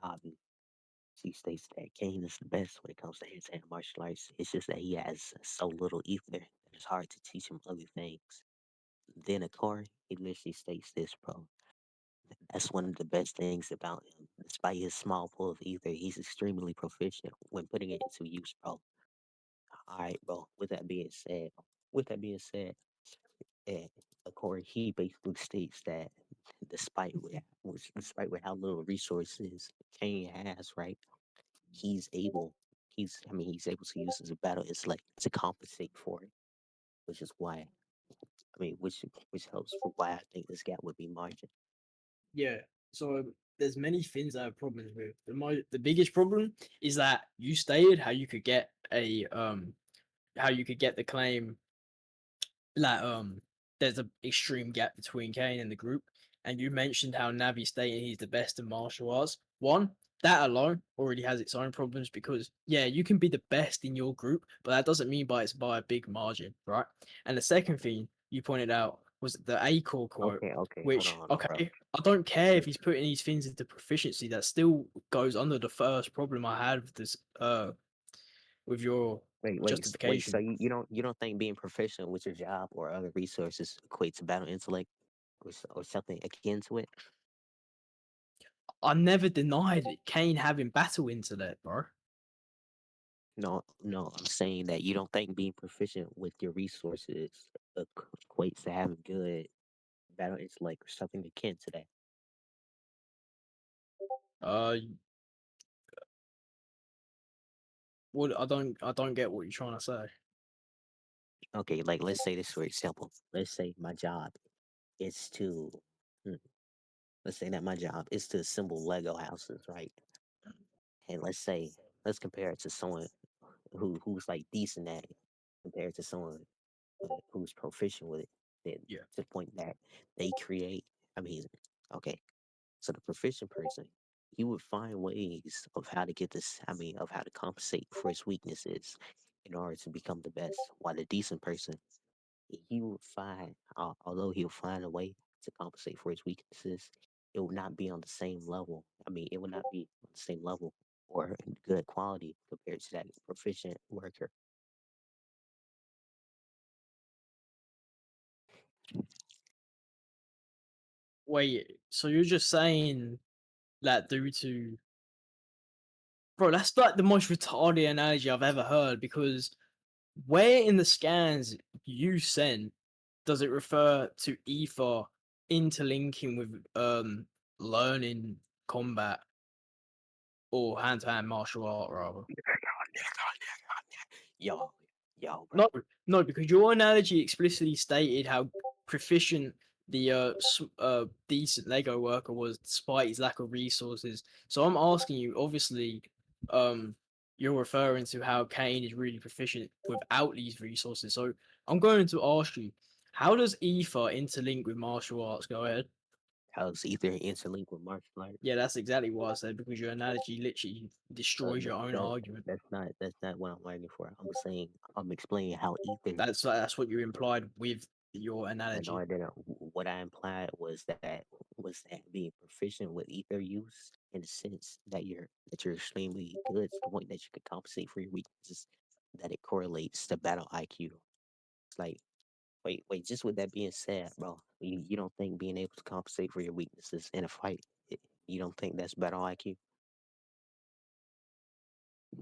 Javi, she states that Kane is the best when it comes to hand-to-hand martial arts. It's just that he has so little ether that it's hard to teach him other things. Then Akari, he literally states this, bro. That's one of the best things about him. Despite his small pool of ether, he's extremely proficient when putting it into use, bro. All right, bro. With that being said, eh, Akari, he basically states that despite with how little resources Kane has, right? He's able he's able to use his battle intellect to compensate for it, which is why which helps for why I think this gap would be margin. Yeah. So there's many things I have problems with. The biggest problem is that you stated how you could get the claim that there's an extreme gap between Kane and the group, and you mentioned how Navi stated he's the best in martial arts. One, that alone already has its own problems because yeah, you can be the best in your group, but that doesn't mean it's by a big margin, right? And the second thing you pointed out was the A-core quote, Okay, which hold on, bro. okay, I don't care if he's putting these things into proficiency. That still goes under the first problem I had with this with your Wait. So justification. you don't think being proficient with your job or other resources equates to battle intellect or something akin to it? I never denied Kane having battle intellect, bro. No, I'm saying that you don't think being proficient with your resources equates to having good battle intellect or something akin to that. Uh, what I don't get what you're trying to say. Okay, like let's say this for example. Let's say my job is to hmm, let's say that my job is to assemble Lego houses, right? And let's compare it to someone who's like decent at it compared to someone who's proficient with it. Then Yeah. to the point that they create. I mean, okay, so the proficient person, he would find ways of how to get this. I mean, of how to compensate for his weaknesses in order to become the best. While the decent person, he would find, although he'll find a way to compensate for his weaknesses, it will not be on the same level. I mean, it will not be on the same level or good quality compared to that proficient worker. Wait, so you're just saying that due to bro? That's like the most retarded analogy I've ever heard because where in the scans you sent does it refer to ether interlinking with learning combat or hand to hand martial art rather? Yo, yo, bro. No, no, because your analogy explicitly stated how proficient the decent Lego worker was despite his lack of resources. So I'm asking you, obviously, you're referring to how Kane is really proficient without these resources. So I'm going to ask you, how does Ether interlink with martial arts? Go ahead. How's ether interlinked with martial arts? Yeah, that's exactly what I said because your analogy literally destroys your own That argument. that's not what I'm arguing for. I'm saying I'm explaining how ether. That's what you implied with your And analogy. I didn't. What I implied was that being proficient with ether use in the sense that you're extremely good to the point that you can compensate for your weaknesses, that it correlates to battle IQ. It's like wait. Just with that being said, bro, you don't think being able to compensate for your weaknesses in a fight, you don't think that's battle IQ?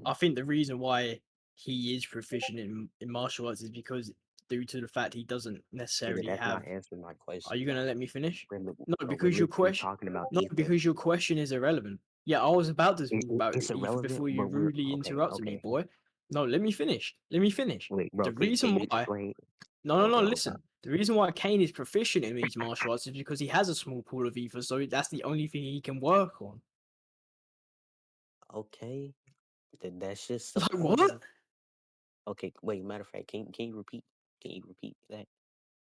I think the reason why he is proficient in martial arts is because due to the fact he doesn't Nigga, necessarily that's not have. answering my Are question, you gonna bro. let me finish? No, We're because your literally question. talking about No, ether. because your question is irrelevant. Yeah, I was about to talk about It's ether irrelevant, before you but we're rudely okay. interrupted me, Okay, boy. No, let me finish. Let me finish. wait, bro. The Can reason you why. explain? No, no, no. Okay, I'm sorry. Listen. The reason why Kane is proficient in these martial arts is because he has a small pool of ether, so that's the only thing he can work on. Okay, then that's just Like what? supporting. Okay, wait. Matter of fact, can you repeat? Can you repeat that?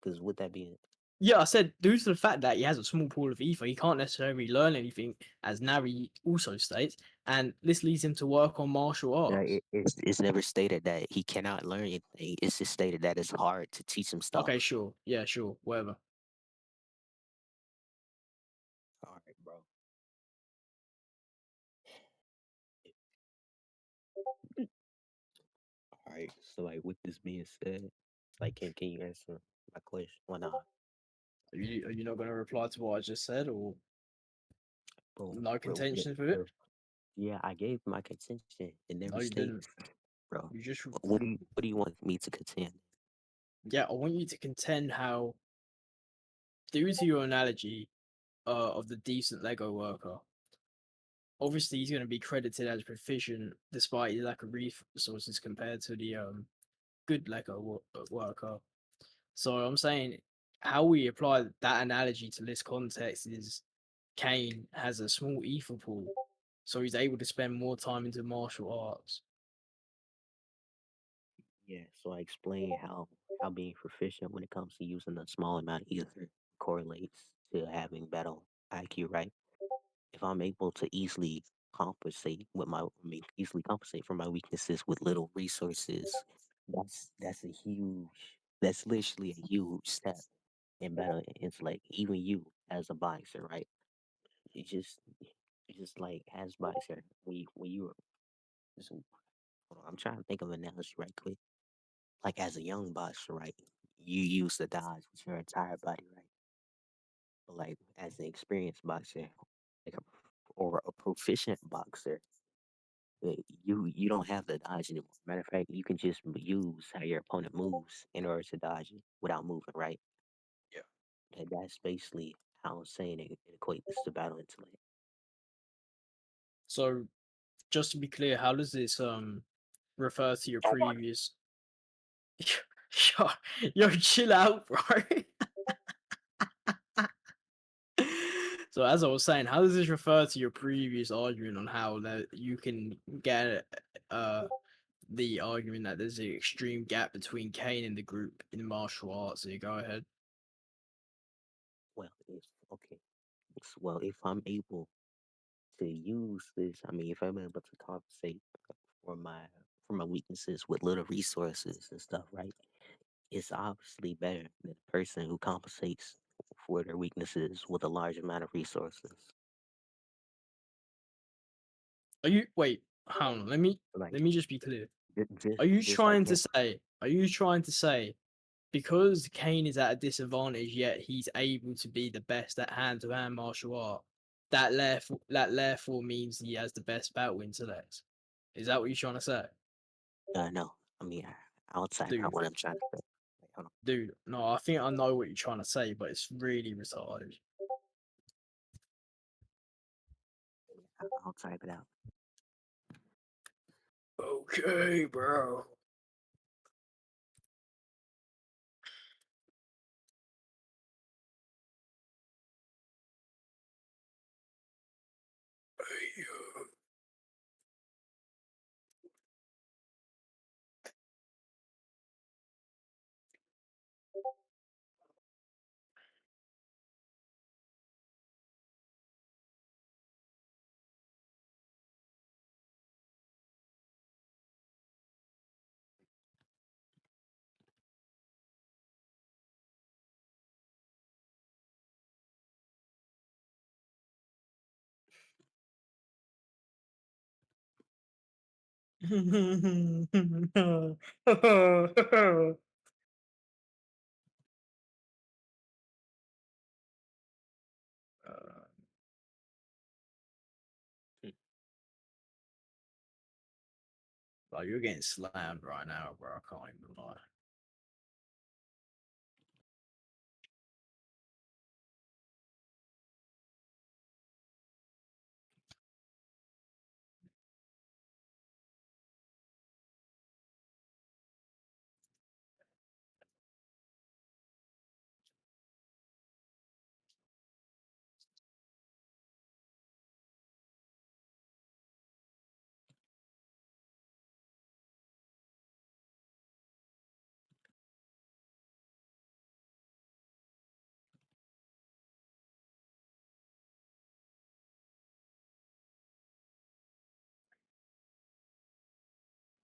Because with that being, Yeah, I said due to the fact that he has a small pool of ether, he can't necessarily learn anything, as Nari also states, and this leads him to work on martial arts. it's never stated that he cannot learn anything. It's just stated that it's hard to teach him Okay, stuff. sure. Yeah, sure. Whatever. All right, bro. All right. So like, with this being said, like, can you answer my question? Why not, Are you not going to reply to what I just said, or bro? no contentions with it? Yeah, I gave my contention. It No, never you didn't. states, bro. You just What do you want me to contend? yeah. I want you to contend how, due to your analogy of the decent Lego worker, obviously he's going to be credited as proficient despite his lack of resources compared to the good Lego worker. So I'm saying how we apply that analogy to this context is Kane has a small ether pool, so he's able to spend more time into martial arts. Yeah, so I explained how being proficient when it comes to using a small amount of ether correlates to having better IQ, right? If I'm able to easily compensate for my weaknesses with little resources, that's a huge that's literally a huge step in better intellect. Even you as a boxer, right? You just like as boxer when you were so, hold on, I'm trying to think of an analogy right quick. Like as a young boxer, right? You use the dodge with your entire body, right? But like as an experienced boxer, like or a proficient boxer, you don't have the dodge anymore. Matter of fact, you can just use how your opponent moves in order to dodge it without moving, right? Yeah. That's basically how I'm saying it equates to battle intellect. So just to be clear, how does this refer to your previous? yo, yo, chill out, bro. So as I was saying, how does this refer to your previous argument on how that you can get the argument that there's an extreme gap between Kane and the group in martial arts? So you go ahead. Well, if okay, well if I'm able to use this, I mean, if I'm able to compensate for my weaknesses with little resources and stuff, right? It's obviously better than the person who compensates for their weaknesses with a large amount of resources. Are you wait? Hold on. Like Let me just be clear. just like him. Are you trying to say because Kane is at a disadvantage, yet he's able to be the best at hand to hand martial art? That therefore means he has the best battle intellect. Is that what you're trying to say, No, I mean I'll type out dude? what I'm trying to say. Wait, hold on. Dude, no, I think I know what you're trying to say, but it's really retarded. I'll type it out. Okay, bro. Uh, Hmm. like you're getting slammed right now, bro. I can't even lie.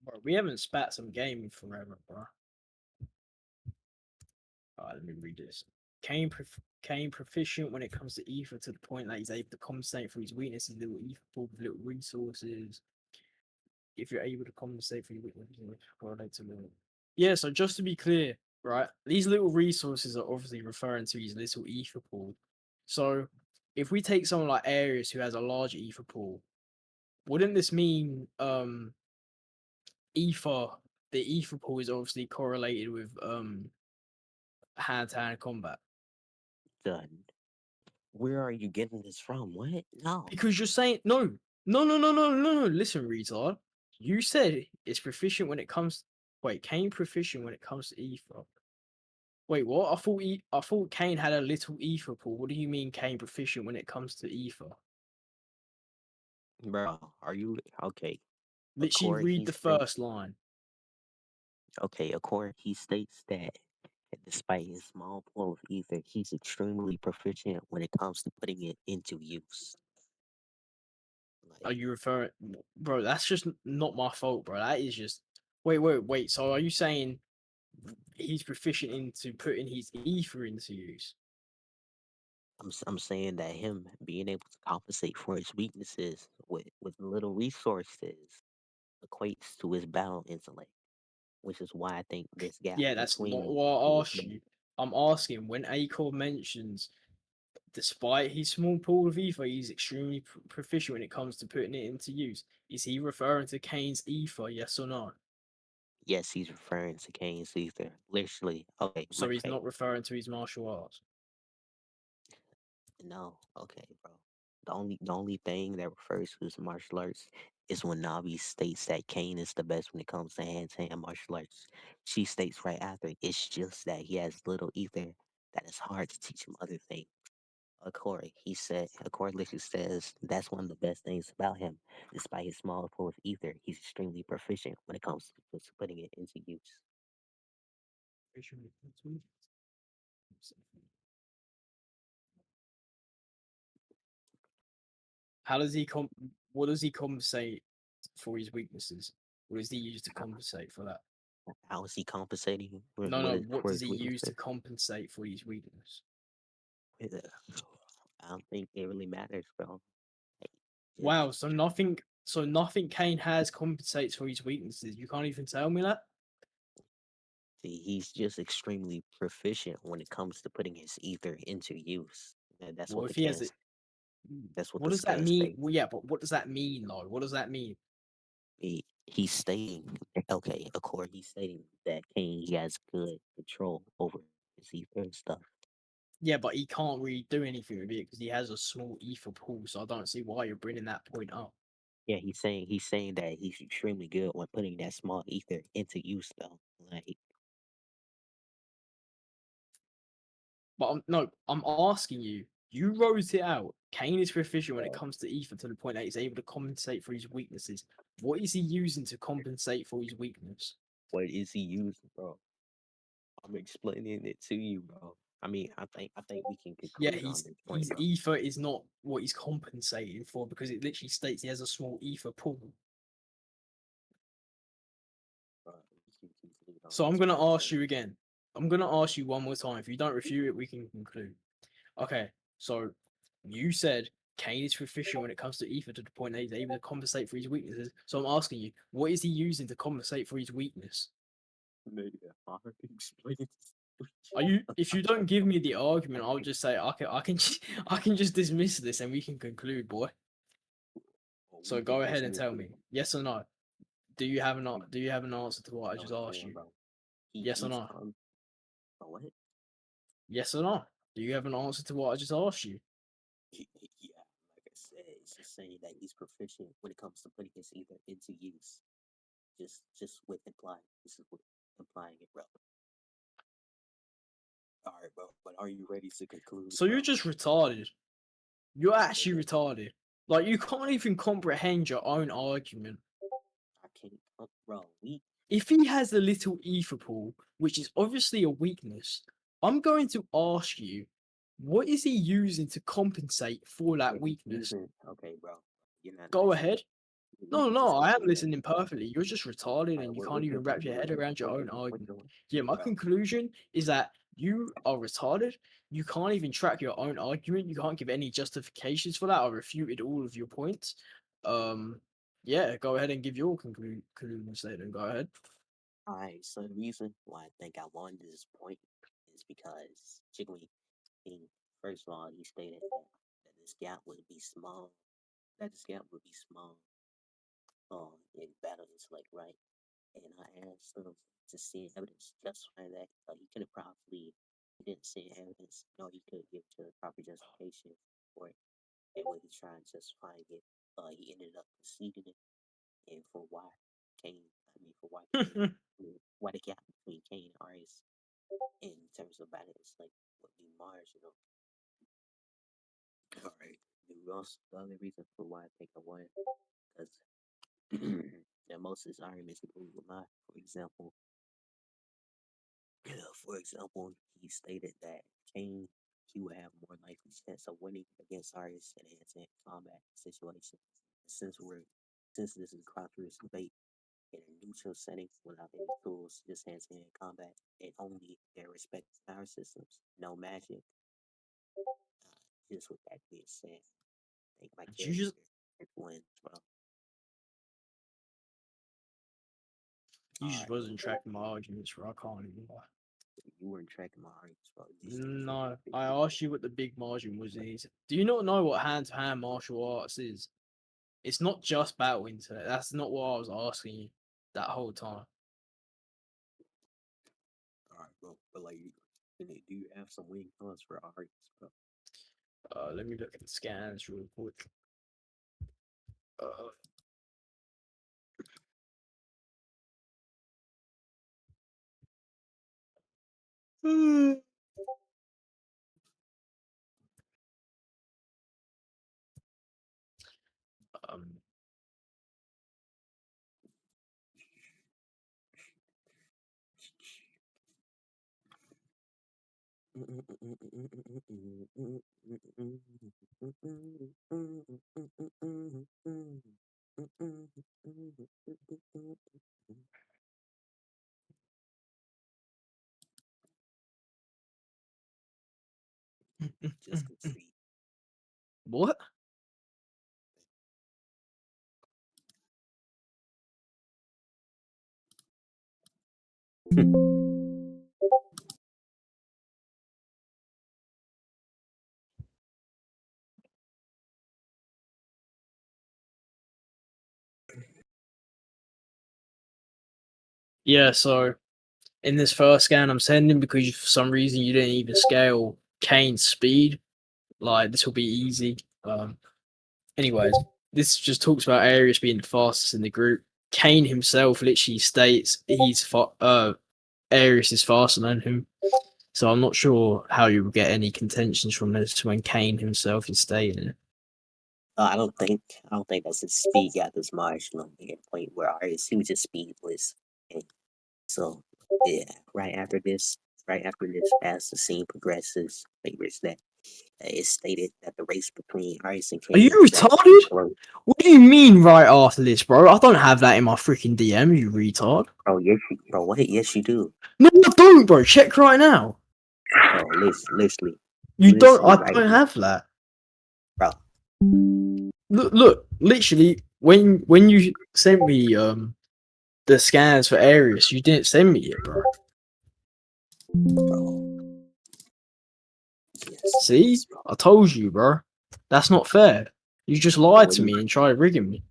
Bro, we haven't spat some gaming forever, bro. Alright, let me read this. Kane proficient when it comes to ether to the point that he's able to compensate for his weaknesses, little ether pool with little resources. If you're able to compensate for your weaknesses, correlate to little. Yeah, so just to be clear, right? These little resources are obviously referring to his little ether pool. So if we take someone like Arius who has a large ether pool, wouldn't this mean ether the ether pool is obviously correlated with hand to hand combat? Done. Where are you getting this from? What? No. Because you're saying no. No. Listen, retard. You said it's proficient when it comes. Wait, Kane proficient when it comes to ether. Wait, what? I thought Kane had a little ether pool. What do you mean Kane proficient when it comes to ether? Bro, are you okay? Literally Accord, read he the states. first line. Okay, Accord, he states that despite his small pool of ether, he's extremely proficient when it comes to putting it into use. Are Like, you referring, bro? That's just not my fault, bro. That is just. Wait. So are you saying he's proficient into putting his ether into use? I'm saying that him being able to compensate for his weaknesses with little resources equates to his battle intellect, which is why I think this gap Yeah, that's not between what I his asked you. I'm asking when Acorn mentions, despite his small pool of ether, he's extremely proficient when it comes to putting it into use. Is he referring to Kane's ether? Yes or no? yes, he's referring to Kane's ether. Literally, okay, So matter of he's fact, not referring to his martial arts. no, okay, bro. The only thing that refers to his martial arts is when Navi states that Kane is the best when it comes to hand-to-hand martial arts. She states right after, it's just that he has little ether that it's hard to teach him other things. Accord literally says that's one of the best things about him. Despite his small pool of ether, he's extremely proficient when it comes to putting it into use. How does he What does he compensate for his weaknesses? What does he use to compensate for that? How is he compensating No. What for does his he use to weaknesses? compensate for his weakness? Yeah, I don't think it really matters, bro. Like, Wow. just So nothing. So nothing Kane has compensates for his weaknesses. You can't even tell me that. see, he's just extremely proficient when it comes to putting his ether into use. And that's Well, what if he has it, that's what what the does that scan mean? states. Well, yeah, but what does that mean, though? What does that mean? He's stating, okay, Accord, he's stating that Kane he has good control over his ether and stuff. Yeah, but he can't really do anything with it because he has a small ether pool. So I don't see why you're bringing that point up. Yeah, he's saying that he's extremely good when putting that small ether into use though. Like, But no, I'm asking you. You wrote it out. Kane is proficient when it comes to ether to the point that he's able to compensate for his weaknesses. What is he using to compensate for his weakness? what is he using, bro? I'm explaining it to you, bro. I mean, I think we can Yeah, conclude on this point, his bro. ether is not what he's compensating for because it literally states he has a small ether pool. We can conclude on So I'm this gonna point, ask bro. you again. I'm gonna ask you one more time. If you don't refute it, we can conclude. Okay, so you said Kane is proficient when it comes to ether to the point that he's able to compensate for his weaknesses. So I'm asking you, what is he using to compensate for his weakness? Nigga, I can explain it. Are you? If you don't give me the argument, I'll just say I can just dismiss this and we can conclude, boy. We So go can ahead and dismiss tell it. me, yes or no. Do you have an answer to what I No, just I'm asked saying, you? bro. He Yes or he's no? come. Oh, what? Yes or no? Do you have an answer to what I just asked you? Yeah, like I said, it's just saying that he's proficient when it comes to putting his ether into use. Just with implying. This is what implying it, bro. All right, bro. But are you ready to conclude, So you're bro? just retarded. You're No, actually nigga, retarded. Like you can't even comprehend your own argument. I can't, bro. We If he has a little ether pool, which is obviously a weakness, I'm going to ask you, what is he using to compensate for that yeah, he's weakness? using. Okay, bro. You're not Go listening. ahead. We can No, just I am conclude that. listening perfectly. You're just retarded All right, and you can't what's your even wrap your head conclusion? around your own What's argument. your Yeah, my bro? conclusion is that you are retarded. You can't even track your own argument. You can't give any justifications for that. I refuted all of your points. Um, yeah, go ahead and give your conclusion statement. Go ahead. All right. So the reason why I think I won this point is because Chickenwing, first of all, he stated that this gap would be small. That this gap would be small. In battle intellect, right? And I asked him to see evidence justifying that. He could have probably he didn't see evidence, nor he could give to the proper justification for it. And what he's trying to justify it. he ended up conceding it, and for why Kane, why the gap between Kane and Arias in terms of balance, like would be marginal. All right, the other reason for why I think I won, because that most of his arguments agree with mine. For example, he stated that Kane he would have more likely chance of winning against Arias in a hand-to-hand combat situation. Since we're since this is controversial debate in a neutral setting without any tools, just hand-to-hand combat, and only their respective power systems, no magic. Just with that being said, I think my You just character wins, bro. you All just right, wasn't tracking my arguments, bro. I can't even lie. you weren't tracking my arguments, bro. These things are No, I 50. asked you what the big margin was. And do you not know what hand-to-hand martial arts is? It's not just battle internet. That's not what I was asking you that whole time. All right, bro. But like, do you have some wing cons for arguments, bro? Let me look at the scans real quick. Uh, um, Just concede. what? Yeah, so in this first scan I'm sending because for some reason you didn't even scale Kane's speed. Like this will be easy. Anyways, this just talks about Arius being the fastest in the group. Kane himself literally states Arius is faster than him. So I'm not sure how you will get any contentions from this when Kane himself is stating it. I don't think that's his speed gap is marginal at a point where Arias he was just speedless. And so yeah, right after this, as the scene progresses, favors that it's stated that the race between Arias and Are you Kane is actually retarded? close. What do you mean right after this, bro? I don't have that in my freaking DM, you retard. Bro, what? Yes, you do. No, I don't, bro. Check right now. Bro, You don't. literally I right don't here, have that. bro. Look. Literally, when you sent me the scans for Arius, you didn't send me it, bro. Bro, See, bro. I told you, bro. That's not fair. You just Bro, lied to me and tried rigging me,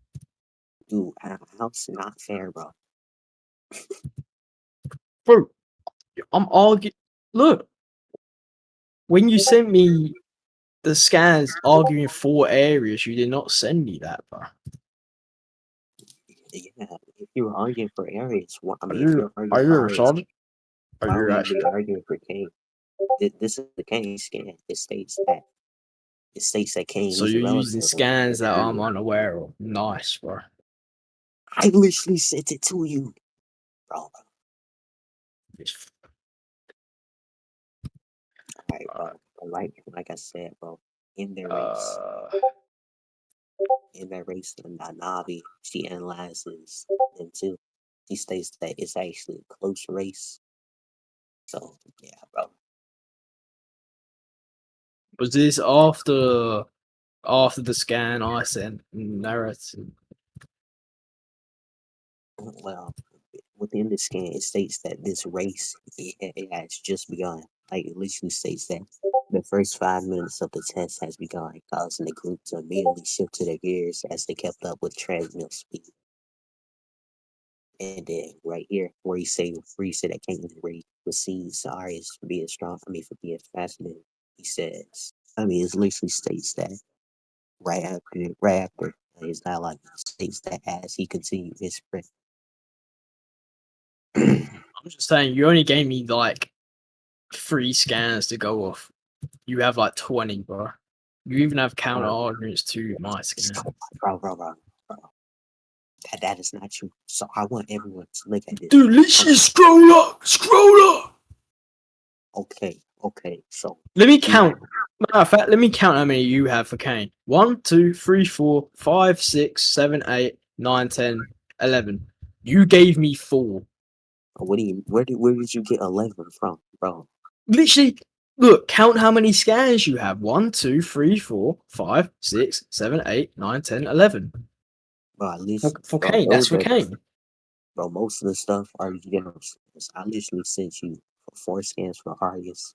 dude, how's not fair, bro? bro. I'm arguing. Look, when you sent me the scans arguing for Arius, you did not send me that, bro. Yeah, if you were arguing for Arias, Are if you you're arguing are you for Arias, retarded? Are why you would you be actually? arguing for Kane? This is the Kane scan. It states that Kane So he's you're using relatively scans that I'm superior. unaware of. Nice, bro. I literally sent it to you, bro. It's, All right, bro. Like I said, bro. In their race, uh, the Navi, she analyzes them too. She states that it's actually a close race. So yeah, bro. was this after the scan I sent narrative? Well, within the scan, it states that this race it has just begun. Like it literally states that the first 5 minutes of the test has begun, causing the group to immediately shift to their gears as they kept up with treadmill speed. And then right here, where you say that Caitlyn's rate precedes Arias for being strong, for being faster he says, it literally states that right after His dialogue states that as he continued his sprint. I'm just saying, you only gave me like 3 scans to go off. You have like 20, bro. You even have counter arguments to my scan. Bro. That is not true. So I want everyone to look at this. Dude, literally scroll up. Okay. So Let me count. Matter of fact, let me count how many you have for Kane. 1, 2, 3, 4, 5, 6, 7, 8, 9, 10, 11. You gave me 4. what do you? Where did you get 11 from, bro? Literally, look, count how many scans you have. 1, 2, 3, 4, 5, 6, 7, 8, 9, 10, 11. Bro, at least For bro, Kane, that's for Kane. Bro, most of the stuff are general scans. I literally sent you 4 scans for Arius.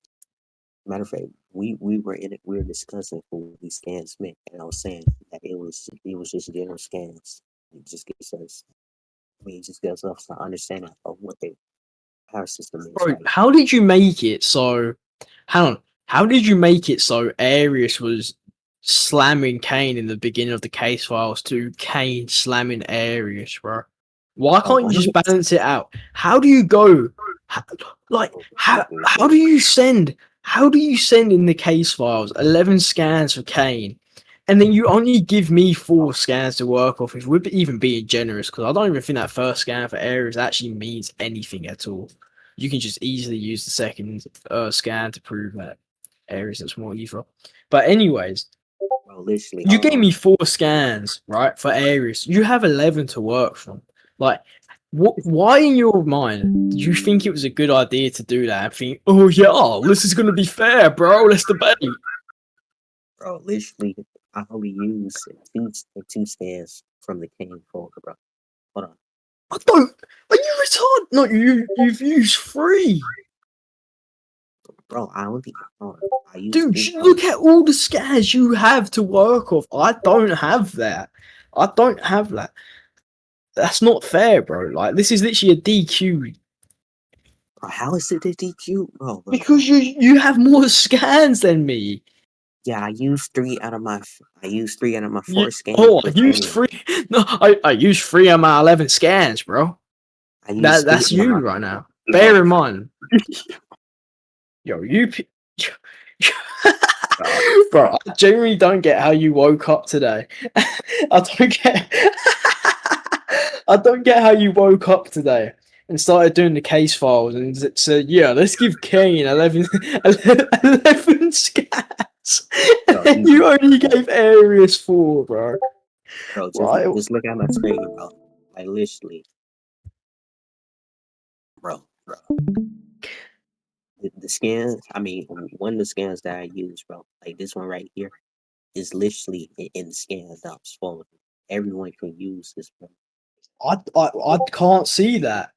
Matter of fact, we were discussing what these scans meant, and I was saying that it was just general scans. It just gives us an understanding of what the power system is, Bro, right? how did you make it so? Hang on. How did you make it so Arius was slamming Kane in the beginning of the case files to Kane slamming Arius, bro? Why Bro, can't you just balance it out? How do you go? How do you send? How do you send in the case files 11 scans for Kane, and then you only give me 4 scans to work off? If we're even being generous, because I don't even think that first scan for Arius actually means anything at all. You can just easily use the second scan to prove that Arius is more evil. But anyways, bro, literally, you gave me 4 scans, right, for Arius. You have 11 to work from. Like, why in your mind did you think it was a good idea to do that and think, oh yeah, this is gonna be fair, bro, let's debate? Bro, literally, I only use two scans from the King folder, bro. Hold on. I don't. Are you retarded? No, you've used 3. Bro, I only I use Dude, 3 look at all the scans you have to work off. I don't have that. That's not fair, bro. Like, this is literally a DQ. Bro, how is it a DQ, bro? Because you have more scans than me. Yeah, I used 3 out of my 4 scans. I used 3. No, I used 3 of my 11 scans, bro. I used That's 3 out of you my right now. bro. Bear in mind. Yo, bro, I genuinely don't get how you woke up today. I don't get how you woke up today and started doing the case files and said, yeah, let's give Kane 11 scans. Bro, And you only gave Arius 4, bro. Bro, Right? just look at my screen, bro. Like, literally. Bro. The scans, I mean, one of the scans that I use, bro, like this one right here, is literally in the scan dumps folder. Everyone can use this, bro. I can't see that.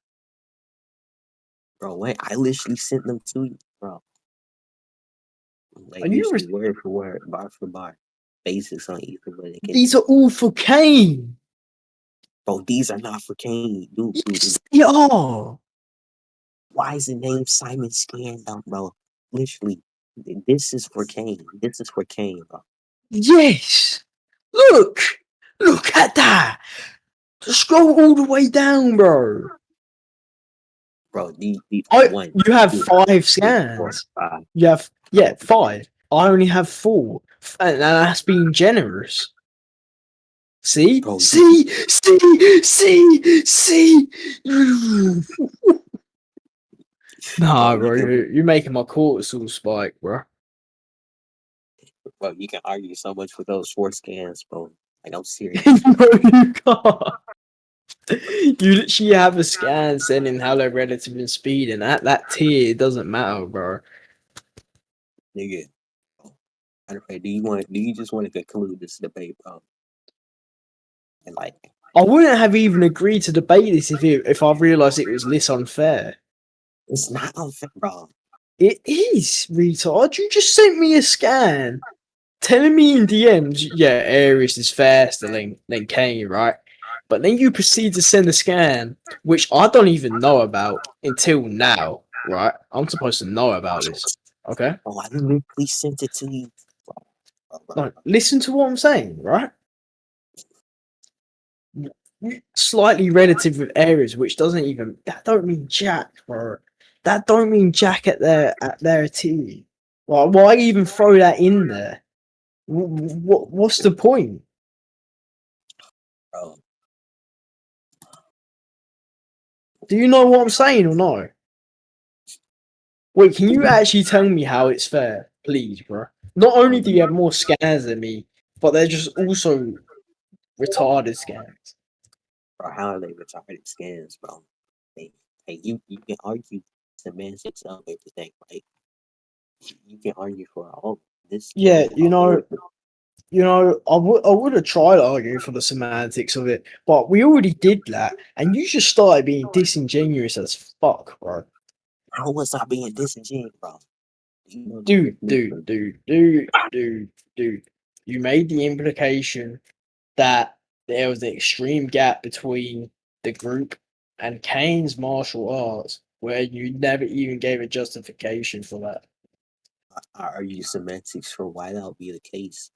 Bro, what? I literally sent them to you, bro. Like, And you literally word for word, bar for bar. Basics on either way. these are all for Kane. Bro, these are not for Kane. Dude. Yes, they are. Why is the name Simon Scan dump, bro? Literally, this is for Kane. This is for Kane, bro. Yes. Look at that. Scroll all the way down, bro. Bro, You have 5 scans. 5. You have 5. I only have 4, and that's being generous. See, bro, see. Nah, bro, you're making my cortisol spike, bro. Bro, you can argue so much with those 4 scans, bro. Like, I'm serious. No, you can't. You literally have a scan sending hello relative in speed, and that tier doesn't matter, bro. Nigga. Do you just want to conclude this debate, bro? And like, I wouldn't have even agreed to debate this if I realised it was this unfair. it's not unfair, bro. It is, retard. You just sent me a scan telling me in DMs, yeah, Aries is faster than Kane, right? But then you proceed to send a scan, which I don't even know about until now, right? I'm supposed to know about this, okay? Oh, I literally sent it to you. Bro. Like, listen to what I'm saying, right? slightly relative with areas, which doesn't even that don't mean jack, bro. That don't mean jack at their team. Why even throw that in there? What's the point? Bro, Do you know what I'm saying or no? Wait, can you actually tell me how it's fair, please, bro? Not only do you have more scans than me, but they're just also retarded scans. bro, how are they retarded scans, bro? Hey, hey, you can argue semantics of everything, right? You can argue for all this Yeah, algorithm. I would have tried arguing for the semantics of it, but we already did that, and you just started being disingenuous as fuck, bro. How was I being disingenuous, bro? You know the Dude, definition. dude. You made the implication that there was an extreme gap between the group and Kane's martial arts, where you never even gave a justification for that. I argue semantics for why that would be the case,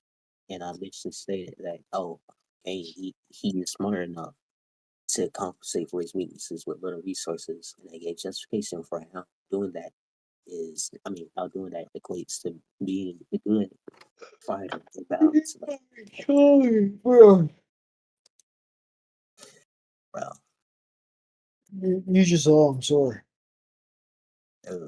and I literally stated that, oh, hey, he is smart enough to compensate for his weaknesses with little resources, and I gave justification for how doing that how doing that equates to being a good fighter and balance. Like, Bro, bro, you just are. I'm sorry. uh,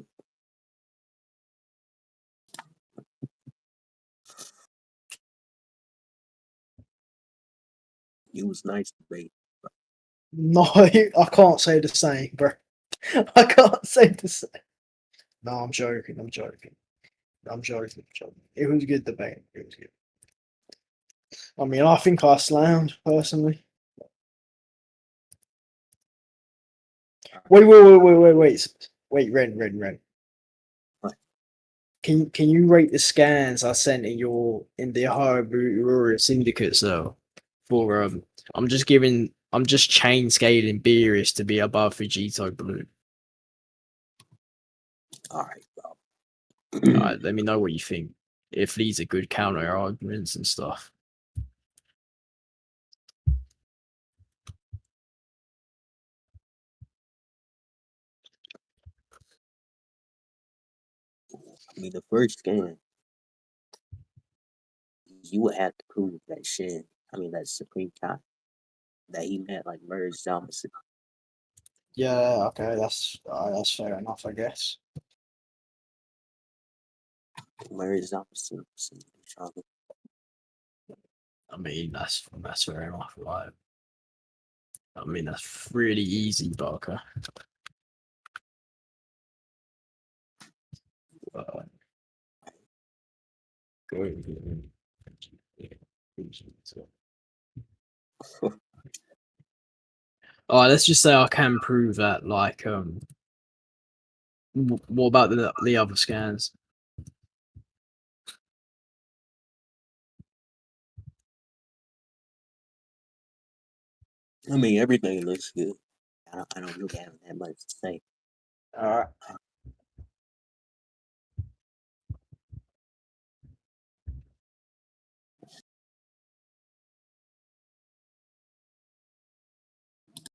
you was nice to me. No, I can't say the same, bro. I can't say the same. No, I'm joking. I'm joking. I'm joking. I'm joking. It was a good debate. It was good. I mean, I think I slammed personally. Wait, Ren. Like, Can you rate the scans I sent in the Aurora syndicates though? For I'm just chain scaling Beerus to be above Vegito Blue. all right, bro. Let me know what you think. If these are good counter arguments and stuff. I mean, the first scan, you would have to prove that that Supreme Kai, that he met like merged opposite, Yeah, okay, that's fair enough, I guess. merged opposite. I mean, that's fair enough, right? I mean, that's really easy, Barker. Uh, go Oh, let's just say I can prove that. Like, what about the other scans? I mean, everything looks good. I don't really have that much to say. All right.